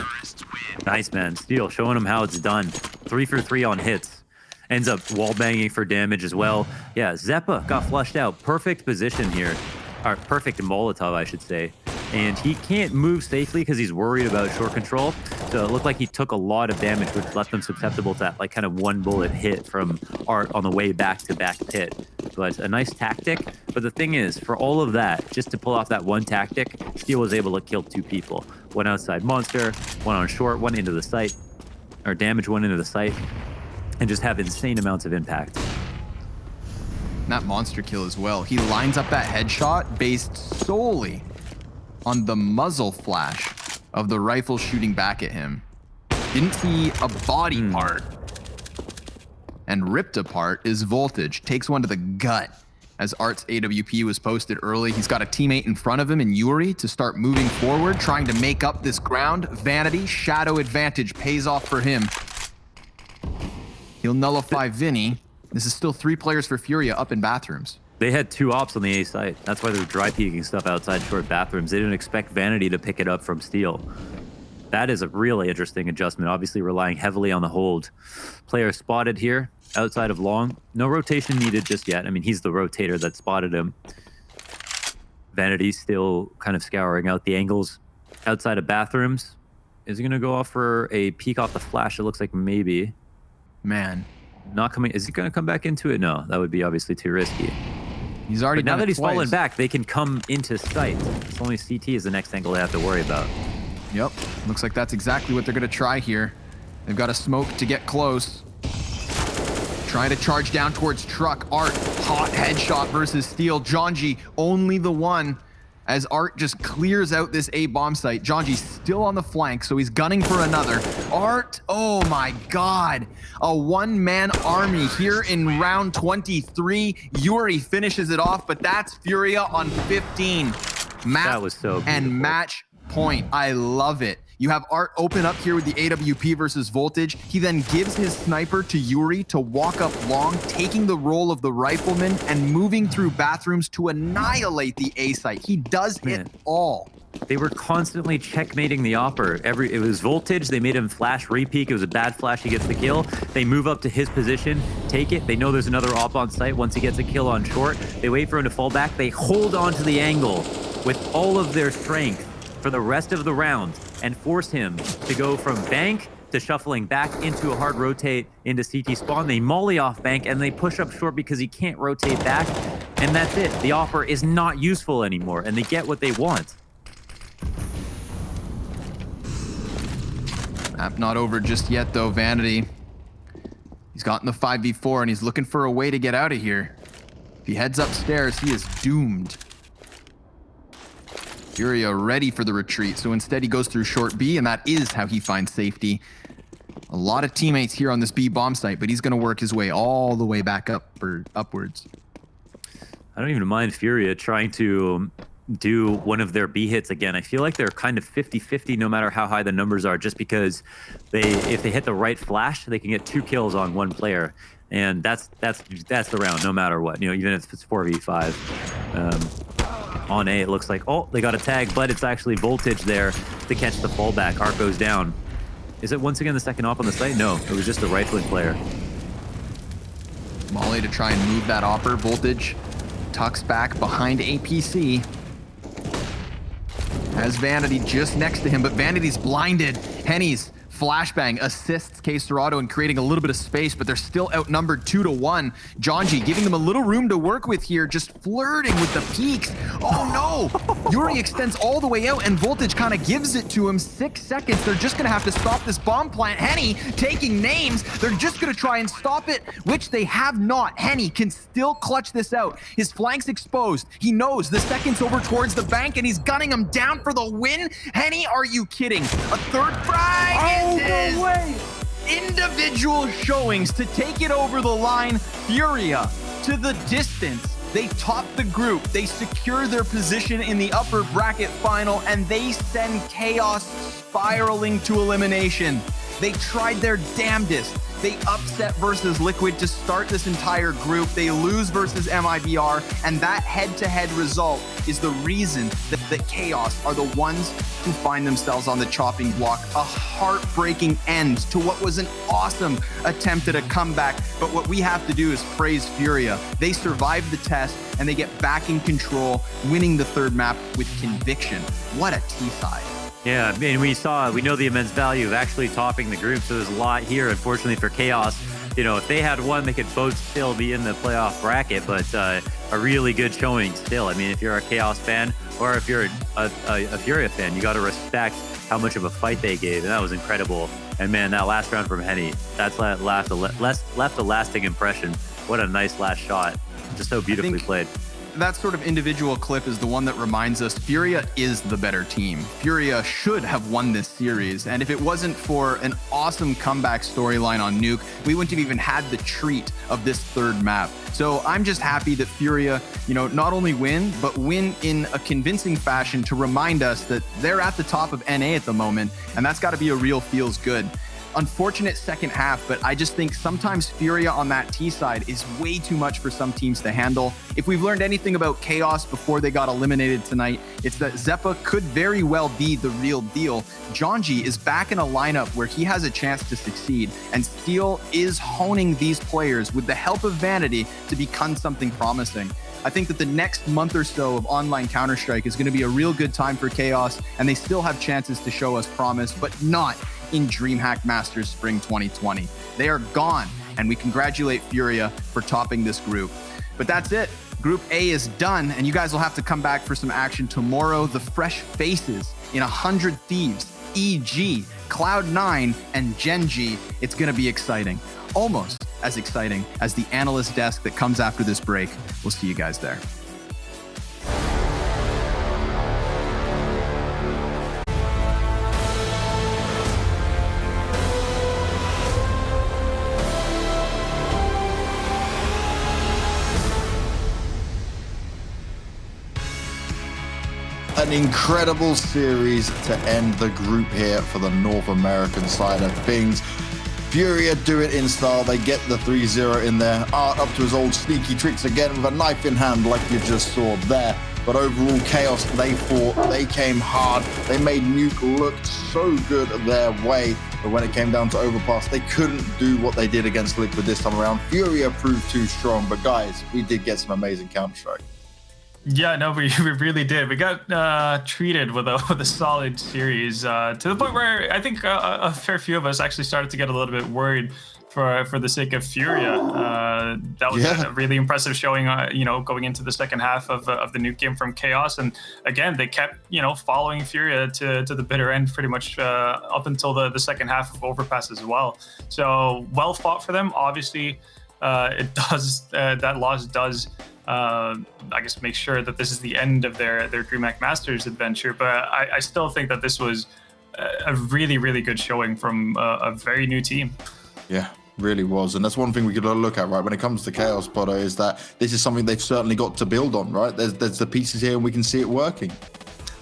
Nice, man. Steel showing him how it's done. 3 for 3 on hits. Ends up wall banging for damage as well. Yeah, Zeppa got flushed out. Perfect position here. Or perfect Molotov, I should say. And he can't move safely because he's worried about short control. So it looked like he took a lot of damage, which left him susceptible to that like kind of 1 bullet hit from Art on the way back to back pit. but a nice tactic. But the thing is, for all of that, just to pull off that one tactic, Steel was able to kill 2 people. One outside monster, one on short, one into the site, or damage one into the site, and just have insane amounts of impact.
That monster kill as well. He lines up that headshot based solely on the muzzle flash of the rifle shooting back at him. Didn't see a body part. And ripped apart is Voltage. Takes one to the gut as Art's AWP was posted early. He's got a teammate in front of him in Yuri to start moving forward, trying to make up this ground. Vanity, shadow advantage pays off for him. He'll nullify Vinnie. This is still 3 players for Furia up in bathrooms.
They had 2 ops on the A site. That's why they were dry peeking stuff outside short bathrooms. They didn't expect Vanity to pick it up from Steel. That is a really interesting adjustment, obviously relying heavily on the hold. Player spotted here outside of long. No rotation needed just yet. I mean, he's the rotator that spotted him. Vanity's still kind of scouring out the angles outside of bathrooms. Is he going to go off for a peek off the flash? It looks like maybe.
Man.
Not coming. Is he going to come back into it? No, that would be obviously too risky.
He's already
But now
done
that
it
he's
twice.
fallen back, they can come into sight. It's only CT is the next angle they have to worry about.
Yep. Looks like that's exactly what they're going to try here. They've got a smoke to get close. Trying to charge down towards Truck. Art, hot headshot versus Steel. Jonji, only the one as Art just clears out this A bomb site. Jonji's still on the flank, so he's gunning for another. Art, oh my God. A one-man army here in round 23. Yuri finishes it off, but that's Furia on 15. Map
That was so
and
beautiful.
match point. I love it. You have Art open up here with the AWP versus Voltage. He then gives his sniper to Yuri to walk up long, taking the role of the rifleman and moving through bathrooms to annihilate the A site. He does it
Man.
all.
They were constantly checkmating the opper. It was Voltage. They made him flash repeat. It was a bad flash. He gets the kill. They move up to his position, take it. They know there's another op on site. Once he gets a kill on short, they wait for him to fall back. They hold on to the angle with all of their strength for the rest of the round and force him to go from bank to shuffling back into a hard rotate into CT spawn. They molly off bank and they push up short because he can't rotate back. And that's it. The offer is not useful anymore and they get what they want.
Map not over just yet though, Vanity. He's gotten the 5v4 and he's looking for a way to get out of here. If he heads upstairs, he is doomed. Furia ready for the retreat, so instead he goes through short B, and that is how he finds safety. A lot of teammates here on this B bomb site, but he's going to work his way all the way back up or upwards.
I don't even mind Furia trying to do one of their B hits again. I feel like they're kind of 50-50 no matter how high the numbers are, just because if they hit the right flash, they can get 2 kills on 1 player. And that's the round no matter what, you know, even if it's 4v5. On A, it looks like, oh, they got a tag, but it's actually Voltage there to catch the fallback. Art goes down. Is it once again the second op on the site? No, it was just a rifling player.
Molly to try and move that opper. Voltage tucks back behind APC. Has Vanity just next to him, but Vanity's blinded. Henny's flashbang assists K-Serrato in creating a little bit of space, but they're still outnumbered 2-1. Jonji giving them a little room to work with here, just flirting with the peaks. Oh no! Yuri extends all the way out and Voltage kind of gives it to him. 6 seconds. They're just going to have to stop this bomb plant. Henny taking names. They're just going to try and stop it, which they have not. Henny can still clutch this out. His flank's exposed. He knows the second's over towards the bank and he's gunning him down for the win. Henny, are you kidding? A third frag!
Oh, no way!
Individual showings to take it over the line. Furia to the distance. They top the group. They secure their position in the upper bracket final, and they send Chaos spiraling to elimination. They tried their damnedest. They upset versus Liquid to start this entire group. They lose versus MIBR, and that head-to-head result is the reason that Chaos are the ones who find themselves on the chopping block. A heartbreaking end to what was an awesome attempt at a comeback, but what we have to do is praise Furia. They survived the test, and they get back in control, winning the third map with conviction. What a T-side.
Yeah, I mean, we know the immense value of actually topping the group, so there's a lot here, unfortunately, for Chaos. you know, if they had one, they could both still be in the playoff bracket, but a really good showing still. I mean, if you're a Chaos fan or if you're a Furia fan, you got to respect how much of a fight they gave, and that was incredible. And man, that last round from Henny, that's left a lasting impression. What a nice last shot. Just so beautifully played.
That sort of individual clip is the one that reminds us Furia is the better team. Furia should have won this series, and if it wasn't for an awesome comeback storyline on Nuke, we wouldn't have even had the treat of this third map. So I'm just happy that Furia, you know, not only win, but win in a convincing fashion to remind us that they're at the top of NA at the moment, and that's got to be a real feels good. Unfortunate second half, but I just think sometimes Furia on that T side is way too much for some teams to handle. If we've learned anything about Chaos before they got eliminated tonight, it's that Zeppa could very well be the real deal. Jonji is back in a lineup where he has a chance to succeed, and Steel is honing these players with the help of Vanity to become something promising. I think that the next month or so of online Counter-Strike is going to be a real good time for Chaos, and they still have chances to show us promise, but not in DreamHack Masters Spring 2020. They are gone, and we congratulate Furia for topping this group. But that's it. Group A is done, and you guys will have to come back for some action tomorrow. The fresh faces in 100 Thieves, EG, Cloud9, and Genji. It's going to be exciting. Almost as exciting as the analyst desk that comes after this break. We'll see you guys there.
An incredible series to end the group here for the North American side of things. Furia do it in style. They get the 3-0 in there. Art up to his old sneaky tricks again with a knife in hand like you just saw there. But overall, Chaos, they fought. They came hard. They made Nuke look so good their way. But when it came down to Overpass, they couldn't do what they did against Liquid this time around. Furia proved too strong. But guys, we did get some amazing Counter-Strike.
Yeah, no, we really did. We got treated with a solid series to the point where I think a fair few of us actually started to get a little bit worried for the sake of Furia. That was a really impressive showing, you know, going into the second half of the Nuke game from Chaos. And again, they kept, you know, following Furia to the bitter end pretty much up until the second half of Overpass as well. So well fought for them. Obviously, it does that loss does. I guess make sure that this is the end of their DreamHack Masters adventure, but I still think that this was a really, really good showing from a very new team.
Yeah, really was. And that's one thing we could look at, right, when it comes to Chaos, Potter, is that this is something they've certainly got to build on, right? There's the pieces here and we can see it working.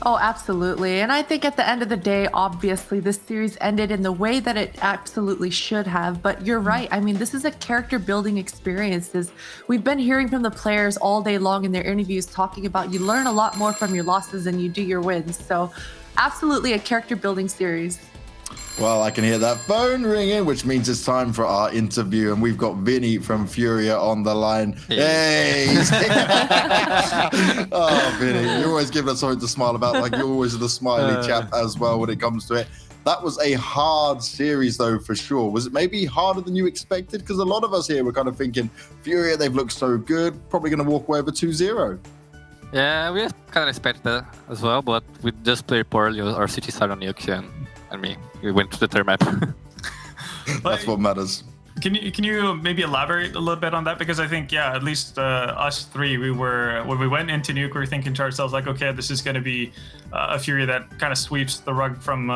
Oh, absolutely. And I think at the end of the day, obviously, this series ended in the way that it absolutely should have. But you're right. I mean, this is a character building experience. We've been hearing from the players all day long in their interviews talking about you learn a lot more from your losses than you do your wins. So absolutely a character building series.
Well, I can hear that phone ringing, which means it's time for our interview. And we've got Vinnie from Furia on the line. Hey! Oh, Vinnie, you're always giving us something to smile about. Like, you're always the smiley chap as well when it comes to it. That was a hard series, though, for sure. Was it maybe harder than you expected? Because a lot of us here were kind of thinking, Furia, they've looked so good, probably going to walk away with 2-0.
Yeah, we kind of expected that as well, but we just played poorly. Our city side on Nuke and me. We went to the third map.
That's what matters.
Can you maybe elaborate a little bit on that? Because I think, yeah, at least us three, when we went into Nuke, we were thinking to ourselves, like, okay, this is going to be a Furia that kind of sweeps the rug from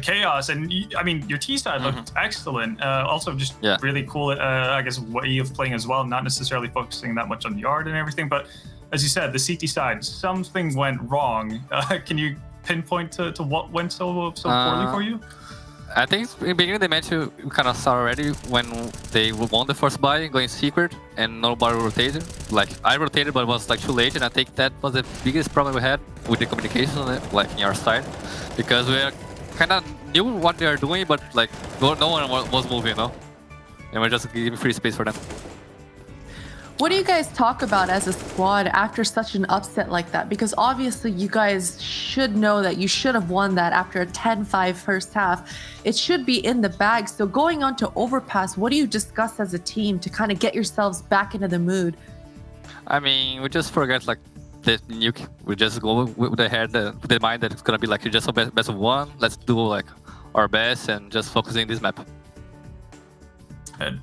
Chaos. And I mean, your T side looked excellent. Also, just really cool, I guess, way of playing as well. Not necessarily focusing that much on yard and everything, but as you said, the CT side, something went wrong. Can you pinpoint to what went so poorly for you?
I think in the beginning of the match we kind of saw already when they won the first buy going secret and nobody rotated. Like I rotated, but it was like too late, and I think that was the biggest problem we had with the communication on it, like in our side, because we kind of knew what they were doing, but like no one was moving, you know, and we're just giving free space for them.
What do you guys talk about as a squad after such an upset like that? Because obviously you guys should know that you should have won that after a 10-5 first half. It should be in the bag. So going on to Overpass, what do you discuss as a team to kind of get yourselves back into the mood?
I mean, we just forget like the nuke. We just go with the head, with the mind that it's gonna be like just a best of one. Let's do like our best and just focusing this map.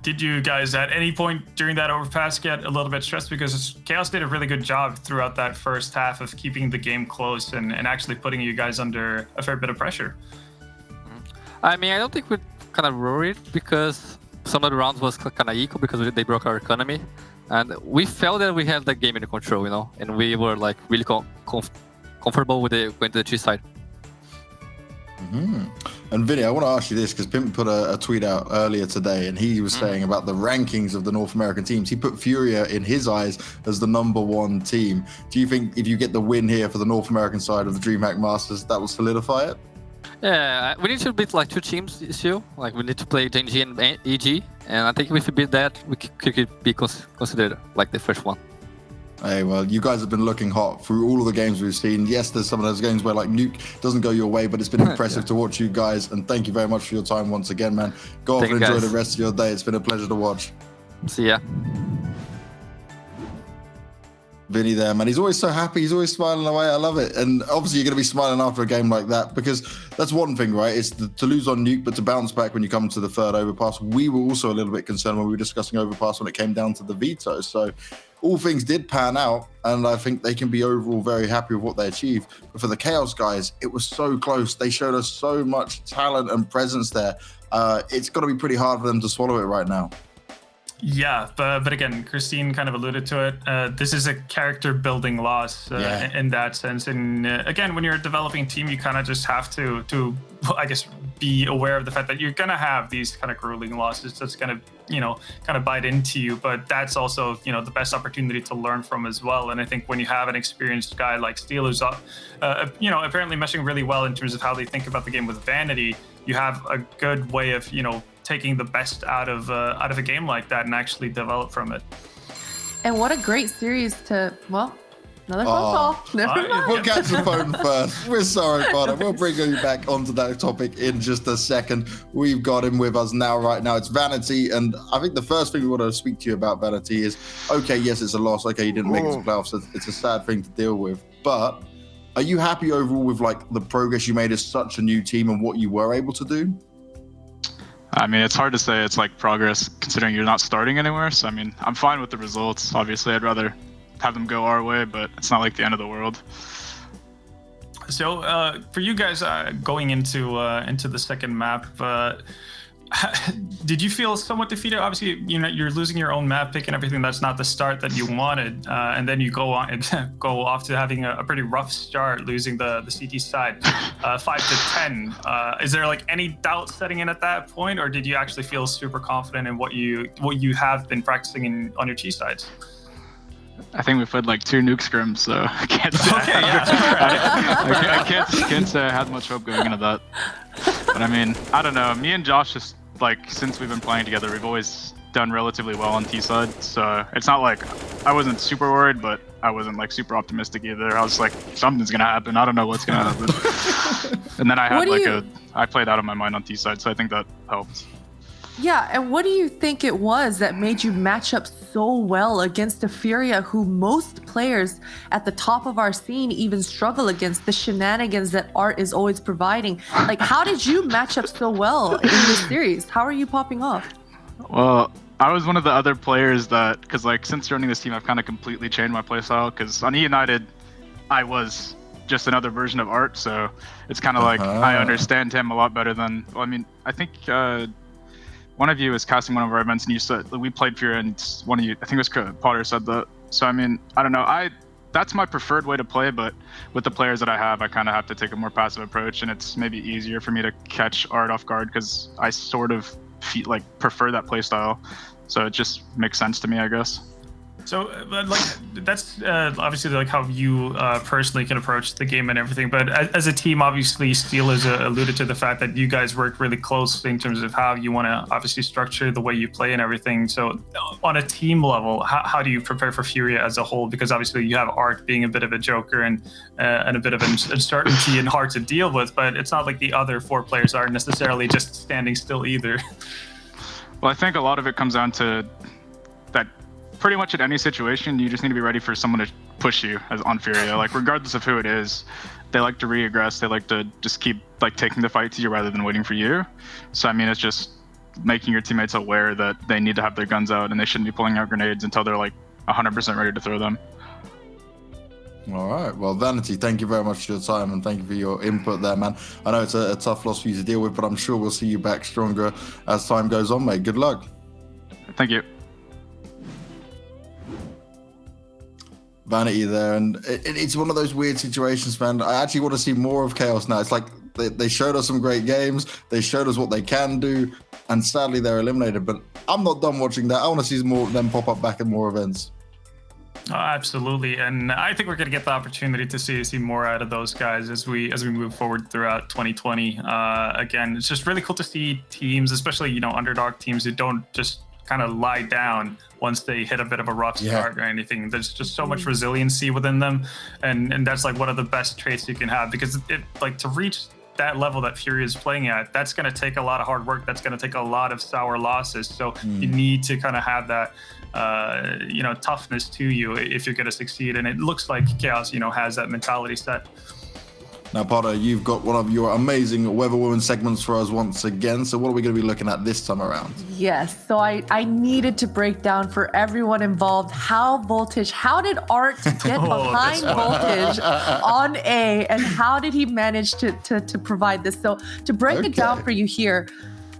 Did you guys at any point during that Overpass get a little bit stressed? Because Chaos did a really good job throughout that first half of keeping the game close and actually putting you guys under a fair bit of pressure.
I mean, I don't think we're kind of worried because some of the rounds was kind of equal because they broke our economy. And we felt that we had the game under control, you know, and we were like really comfortable with going to the G side.
Mm-hmm. And Vinnie, I want to ask you this because Pimp put a tweet out earlier today and he was saying about the rankings of the North American teams. He put Furia in his eyes as the #1 team. Do you think if you get the win here for the North American side of the DreamHack Masters, that will solidify it?
Yeah, we need to beat like 2 teams this year. Like we need to play JNG and EG, and I think if we beat that, we could be considered like the first one.
Hey, well, you guys have been looking hot through all of the games we've seen. Yes, there's some of those games where like Nuke doesn't go your way, but it's been impressive to watch you guys. And thank you very much for your time once again, man. Go off and enjoy the rest of your day. It's been a pleasure to watch.
See ya.
Vinnie there, man. He's always so happy. He's always smiling away. I love it. And obviously, you're going to be smiling after a game like that because that's one thing, right? It's to lose on Nuke, but to bounce back when you come to the third Overpass. We were also a little bit concerned when we were discussing Overpass when it came down to the veto. So all things did pan out, and I think they can be overall very happy with what they achieved. But for the Chaos guys, it was so close. They showed us so much talent and presence there. It's got to be pretty hard for them to swallow it right now.
Yeah, but again, Christine kind of alluded to it. This is a character building loss in that sense. And again, when you're a developing team, you kind of just have to, I guess, be aware of the fact that you're going to have these kind of grueling losses that's going to, kind of bite into you. But that's also, the best opportunity to learn from as well. And I think when you have an experienced guy like Steel who's, apparently meshing really well in terms of how they think about the game with Vanity, you have a good way of, taking the best out of a game like that and actually develop from it.
And what a great series to, well, another phone call. Never mind.
We'll catch the phone first. We're sorry, Connor. We'll bring you back onto that topic in just a second. We've got him with us now. Right now, it's Vanity. And I think the first thing we want to speak to you about, Vanity, is, okay, yes, it's a loss. Okay, you didn't make it to playoffs. It's a sad thing to deal with. But are you happy overall with like the progress you made as such a new team and what you were able to do?
I mean, it's hard to say it's like progress considering you're not starting anywhere. So, I mean, I'm fine with the results. Obviously, I'd rather have them go our way, but it's not like the end of the world.
So, for you guys going into the second map, did you feel somewhat defeated? Obviously, you're losing your own map pick and everything. That's not the start that you wanted, and then you go off to having a pretty rough start, losing the CT side, 5-10. Is there like any doubt setting in at that point, or did you actually feel super confident in what you have been practicing on your G sides?
I think we played like 2 nuke scrims, so I can't say.
Okay, yeah.
I can't say I had much hope going into that. But I mean, I don't know. Me and Josh just like since we've been playing together, we've always done relatively well on T side. So it's not like I wasn't super worried, but I wasn't like super optimistic either. I was like, something's gonna happen. I don't know what's gonna happen. And then I had I played out of my mind on T side, so I think that helped.
Yeah, and what do you think it was that made you match up so well against a Furia who most players at the top of our scene even struggle against, the shenanigans that Art is always providing? Like, how did you match up so well in this series? How are you popping off?
Well, I was one of the other players that, because like since joining this team, I've kind of completely changed my playstyle. Because on E United, I was just another version of Art, so it's kind of like I understand him a lot better than. Well, I mean, I think. One of you was casting one of our events, and you said we played Furia, and one of you, I think it was Potter, said that. So I mean, I don't know. That's my preferred way to play, but with the players that I have, I kind of have to take a more passive approach, and it's maybe easier for me to catch Art off guard because I sort of prefer that play style. So it just makes sense to me, I guess.
So, like, that's obviously like how you personally can approach the game and everything. But as a team, obviously, Steel has alluded to the fact that you guys work really closely in terms of how you want to obviously structure the way you play and everything. So, on a team level, how do you prepare for Furia as a whole? Because obviously, you have Art being a bit of a joker and a bit of uncertainty and hard to deal with. But it's not like the other 4 players are necessarily just standing still either.
Well, I think a lot of it comes down to that. Pretty much in any situation, you just need to be ready for someone to push you on Furia. Like, regardless of who it is, they like to re-aggress. They like to just keep like taking the fight to you rather than waiting for you. So I mean, it's just making your teammates aware that they need to have their guns out and they shouldn't be pulling out grenades until they're like 100% ready to throw them.
All right. Well, Vanity, thank you very much for your time and thank you for your input there, man. I know it's a tough loss for you to deal with, but I'm sure we'll see you back stronger as time goes on, mate. Good luck.
Thank you.
Vanity there, and it's one of those weird situations, man. I actually want to see more of Chaos now. It's like they showed us some great games, they showed us what they can do, and sadly they're eliminated. But I'm not done watching that. I want to see more of them pop up back at more events.
Oh, absolutely, and I think we're going to get the opportunity to see more out of those guys as we move forward throughout 2020. Again, it's just really cool to see teams, especially underdog teams, who don't just kind of lie down once they hit a bit of a rough start or anything. There's just so much resiliency within them, and that's like one of the best traits you can have, because to reach that level that Furia is playing at, that's going to take a lot of hard work. That's going to take a lot of sour losses. So you need to kind of have that toughness to you if you're going to succeed, and it looks like Chaos has that mentality set.
Now, Potter, you've got one of your amazing Weather Woman segments for us once again. So what are we going to be looking at this time around?
Yes, so I needed to break down for everyone involved how did Art get behind Voltage on A, and how did he manage to provide this? So to break it down for you here,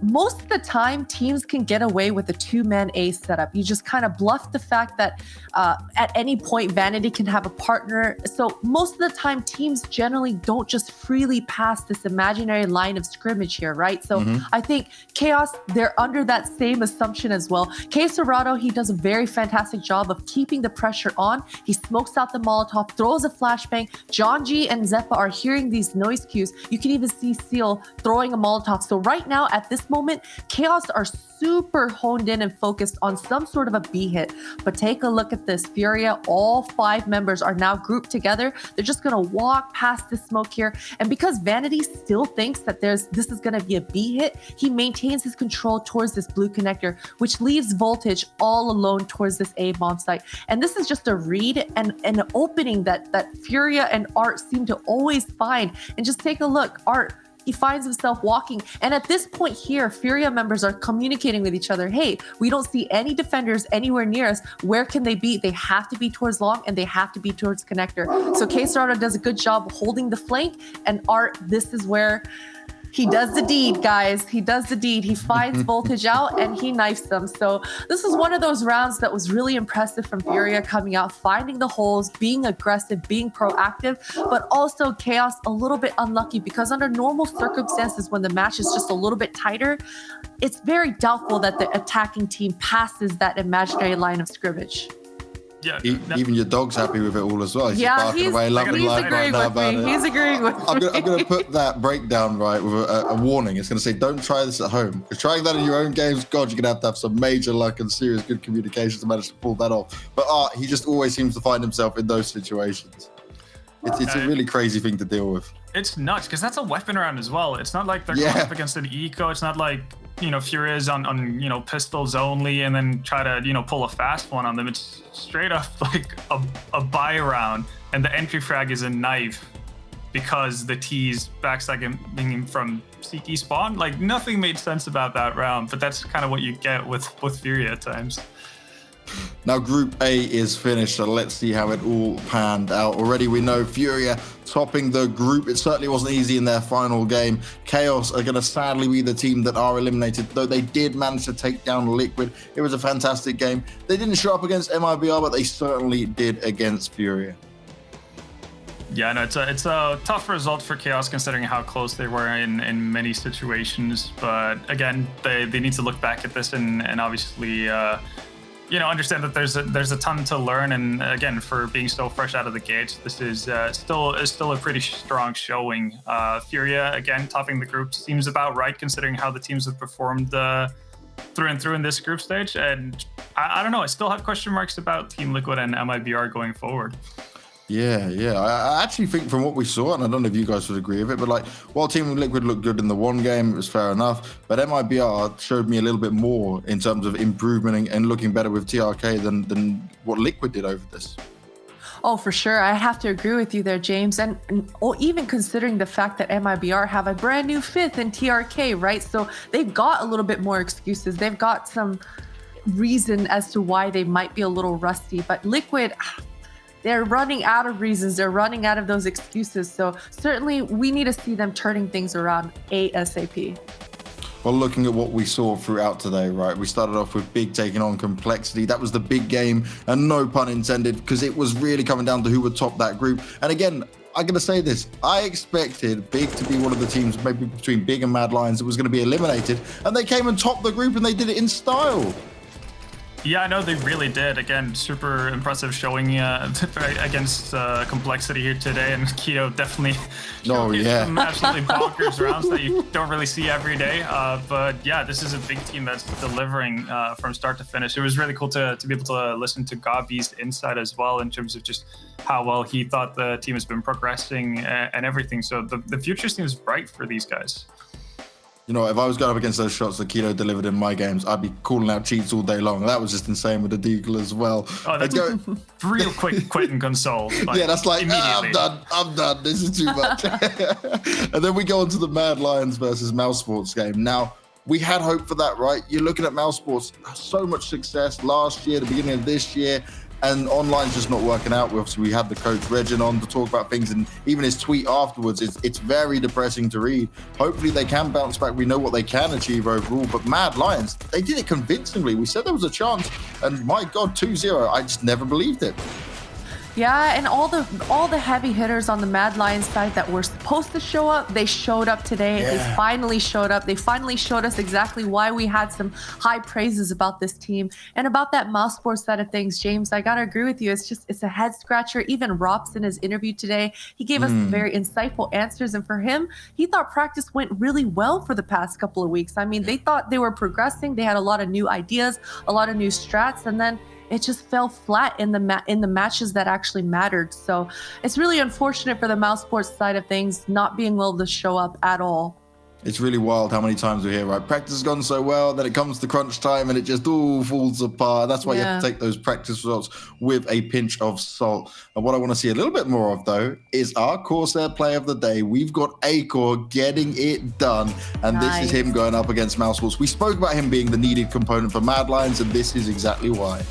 most of the time, teams can get away with a 2-man A setup. You just kind of bluff the fact that at any point, Vanity can have a partner. So most of the time, teams generally don't just freely pass this imaginary line of scrimmage here, right? So I think Chaos, they're under that same assumption as well. K-Serrato, he does a very fantastic job of keeping the pressure on. He smokes out the Molotov, throws a flashbang. John G and Zeppa are hearing these noise cues. You can even see Seal throwing a Molotov. So right now, at this moment, Chaos are super honed in and focused on some sort of a B hit. But take a look at this. Furia, all 5 members are now grouped together. They're just going to walk past the smoke here. And because Vanity still thinks that this is going to be a B hit, he maintains his control towards this blue connector, which leaves Voltage all alone towards this A bomb site. And this is just a read and an opening that Furia and Art seem to always find. And just take a look. Art, he finds himself walking. And at this point here, Furia members are communicating with each other. Hey, we don't see any defenders anywhere near us. Where can they be? They have to be towards long, and they have to be towards connector. So K-Serrato does a good job holding the flank. And Art, this is where he does the deed, guys. He does the deed. He finds Voltage out and he knifes them. So this is one of those rounds that was really impressive from Furia, coming out, finding the holes, being aggressive, being proactive, but also Chaos a little bit unlucky, because under normal circumstances, when the match is just a little bit tighter, it's very doubtful that the attacking team passes that imaginary line of scrimmage.
Yeah,
even your dog's happy with it all as well. He's
He's
away, loving life
agreeing
right now
with me.
about it.
He's agreeing with me.
I'm going to put that breakdown right with a warning. It's going to say, don't try this at home. Because trying that in your own games, God, you're going to have some major luck and serious good communication to manage to pull that off. But he just always seems to find himself in those situations. It's a really crazy thing to deal with.
It's nuts, because that's a weapon round as well. It's not like they're going up against an eco. It's not like, Furia is on pistols only and then try to, pull a fast one on them. It's straight up like a buy round, and the entry frag is a knife because the T's backstabbing from CT spawn. Like, nothing made sense about that round, but that's kind of what you get with Furia at times.
Now, Group A is finished, so let's see how it all panned out. Already we know Furia topping the group. It certainly wasn't easy in their final game. Chaos are going to sadly be the team that are eliminated, though they did manage to take down Liquid. It was a fantastic game. They didn't show up against MIBR, but they certainly did against Furia.
Yeah, no, it's a tough result for Chaos considering how close they were in many situations. But again, they need to look back at this and obviously understand that there's a ton to learn, and again, for being so fresh out of the gate, this is still a pretty strong showing. Furia again topping the group seems about right considering how the teams have performed through and through in this group stage, and I don't know. I still have question marks about Team Liquid and MIBR going forward.
Yeah. I actually think from what we saw, and I don't know if you guys would agree with it, but like while Team Liquid looked good in the one game, it was fair enough. But MIBR showed me a little bit more in terms of improvement and looking better with TRK than what Liquid did over this.
Oh, for sure. I have to agree with you there, James. And even considering the fact that MIBR have a brand new 5th in TRK, right? So they've got a little bit more excuses. They've got some reason as to why they might be a little rusty. But Liquid, they're running out of reasons. They're running out of those excuses. So certainly we need to see them turning things around ASAP.
Well, looking at what we saw throughout today, right? We started off with Big taking on Complexity. That was the big game, and no pun intended, because it was really coming down to who would top that group. And again, I'm going to say this. I expected Big to be one of the teams, maybe between Big and Mad Lions, that was going to be eliminated. And they came and topped the group, and they did it in style.
Yeah, I know they really did. Again, super impressive showing against Complexity here today, and Keto definitely some absolutely bonkers rounds that you don't really see every day. But yeah, this is a big team that's delivering from start to finish. It was really cool to be able to listen to Gabi's insight as well in terms of just how well he thought the team has been progressing and everything. So the future seems bright for these guys.
You know, if I was going up against those shots that Keto delivered in my games, I'd be calling out cheats all day long. That was just insane with the Deagle as well.
Oh, that's real quick quit and console.
Yeah, that's like, I'm done. This is too much. And then we go on to the Mad Lions versus Mouse Sports game. Now, we had hope for that, right? You're looking at Mouse Sports, so much success last year, the beginning of this year, and online's just not working out. Obviously, we had the coach Regin on to talk about things, and even his tweet afterwards, it's very depressing to read. Hopefully, they can bounce back. We know what they can achieve overall, but Mad Lions, they did it convincingly. We said there was a chance, and my God, 2-0, I just never believed it.
Yeah, and all the heavy hitters on the Mad Lions side that were supposed to show up, they showed up today.
Yeah.
They finally showed up. They finally showed us exactly why we had some high praises about this team. And about that Mouse Sports side of things, James, I gotta agree with you. It's a head scratcher. Even Rops in his interview today, he gave us very insightful answers. And for him, he thought practice went really well for the past couple of weeks. I mean, they thought they were progressing. They had a lot of new ideas, a lot of new strats, and then it just fell flat in the matches that actually mattered. So it's really unfortunate for the Mouse Sports side of things not being able to show up at all.
It's really wild how many times we hear, right? Practice has gone so well, then it comes to crunch time and it just all falls apart. That's why you have to take those practice results with a pinch of salt. And what I want to see a little bit more of, though, is our Corsair play of the day. We've got Acor getting it done. And This is him going up against Mouse Sports. We spoke about him being the needed component for Mad Lions, and this is exactly why.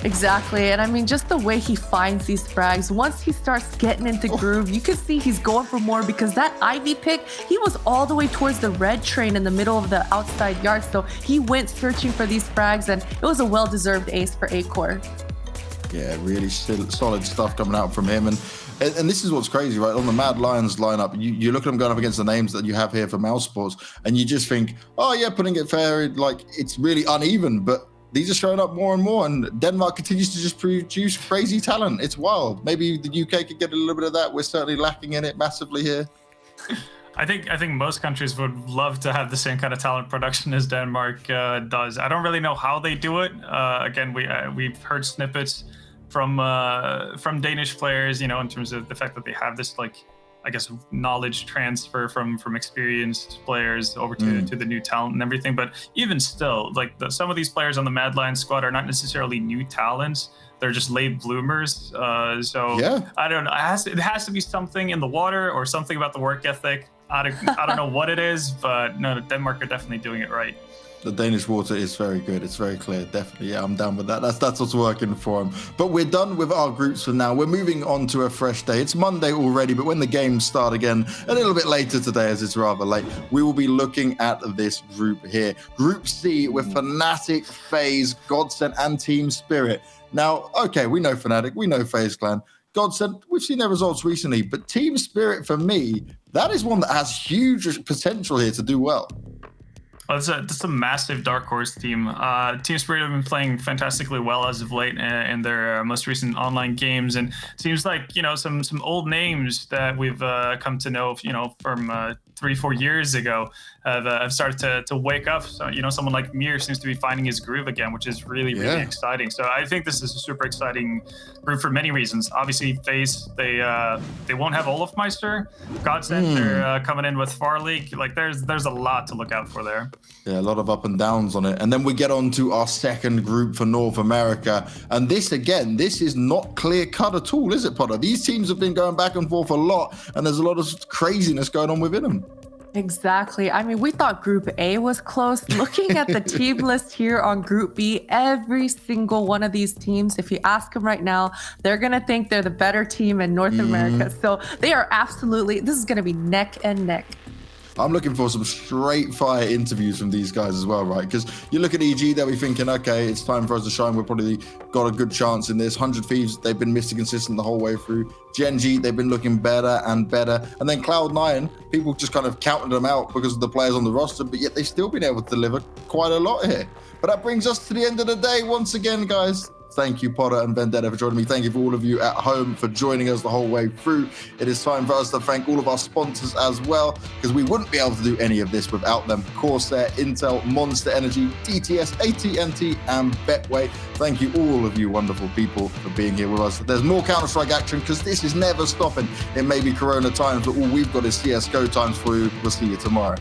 Exactly. And I mean, just the way he finds these frags, once he starts getting into groove, you can see he's going for more, because that Ivy pick, he was all the way towards the red train in the middle of the outside yard. So he went searching for these frags, and it was a well-deserved ace for Acor.
Yeah, really solid stuff coming out from him. And this is what's crazy, right? On the Mad Lions lineup, you look at them going up against the names that you have here for Mouse Sports, and you just think, oh yeah, putting it fair, like it's really uneven, but these are showing up more and more, and Denmark continues to just produce crazy talent. It's wild. Maybe the UK could get a little bit of that. We're certainly lacking in it massively here.
I think most countries would love to have the same kind of talent production as Denmark does. I don't really know how they do it. Again, we've heard snippets from Danish players, in terms of the fact that they have this, like, I guess, knowledge transfer from experienced players over to the new talent and everything. But even still, like some of these players on the Mad Lions squad are not necessarily new talents. They're just late bloomers. So yeah. I don't know. It has to be something in the water or something about the work ethic. I don't know what it is, but no, Denmark are definitely doing it right.
The Danish water is very good. It's very clear. Definitely. Yeah, I'm down with that. That's what's working for him. But we're done with our groups for now. We're moving on to a fresh day. It's Monday already, but when the games start again, a little bit later today, as it's rather late, we will be looking at this group here. Group C with Fnatic, FaZe, Godsent, and Team Spirit. Now, okay, we know Fnatic, we know FaZe Clan. Godsent, we've seen their results recently, but Team Spirit, for me, that is one that has huge potential here to do well.
Well, it's a massive dark horse team. Team Spirit have been playing fantastically well as of late in their most recent online games, and it seems like, you know, some old names that we've come to know, you know, from 3-4 years ago have started to wake up. So, you know, someone like Mir seems to be finding his groove again, which is really exciting. So I think this is a super exciting group for many reasons. Obviously, FaZe, they won't have Olafmeister. Godsend, they're coming in with Farleak. Like there's a lot to look out for there.
Yeah, a lot of up and downs on it. And then we get on to our second group for North America. And this, again, this is not clear cut at all, is it, Potter? These teams have been going back and forth a lot, and there's a lot of craziness going on within them.
Exactly. I mean, we thought Group A was close. Looking at the team list here on Group B, every single one of these teams, if you ask them right now, they're going to think they're the better team in North America. So they are absolutely, this is going to be neck and neck.
I'm looking for some straight fire interviews from these guys as well, right? Because you look at EG, they'll be thinking, okay, it's time for us to shine. We've probably got a good chance in this. 100 Thieves, they've been Mr. Consistent the whole way through. Gen G, they've been looking better and better. And then Cloud9, people just kind of counted them out because of the players on the roster, but yet they've still been able to deliver quite a lot here. But that brings us to the end of the day once again, guys. Thank you, Potter and Vendetta, for joining me. Thank you for all of you at home for joining us the whole way through. It is time for us to thank all of our sponsors as well, because we wouldn't be able to do any of this without them. Corsair, Intel, Monster Energy, DTS, AT&T, and Betway. Thank you, all of you wonderful people, for being here with us. There's more Counter-Strike action, because this is never stopping. It may be Corona times, but all we've got is CSGO times for you. We'll see you tomorrow.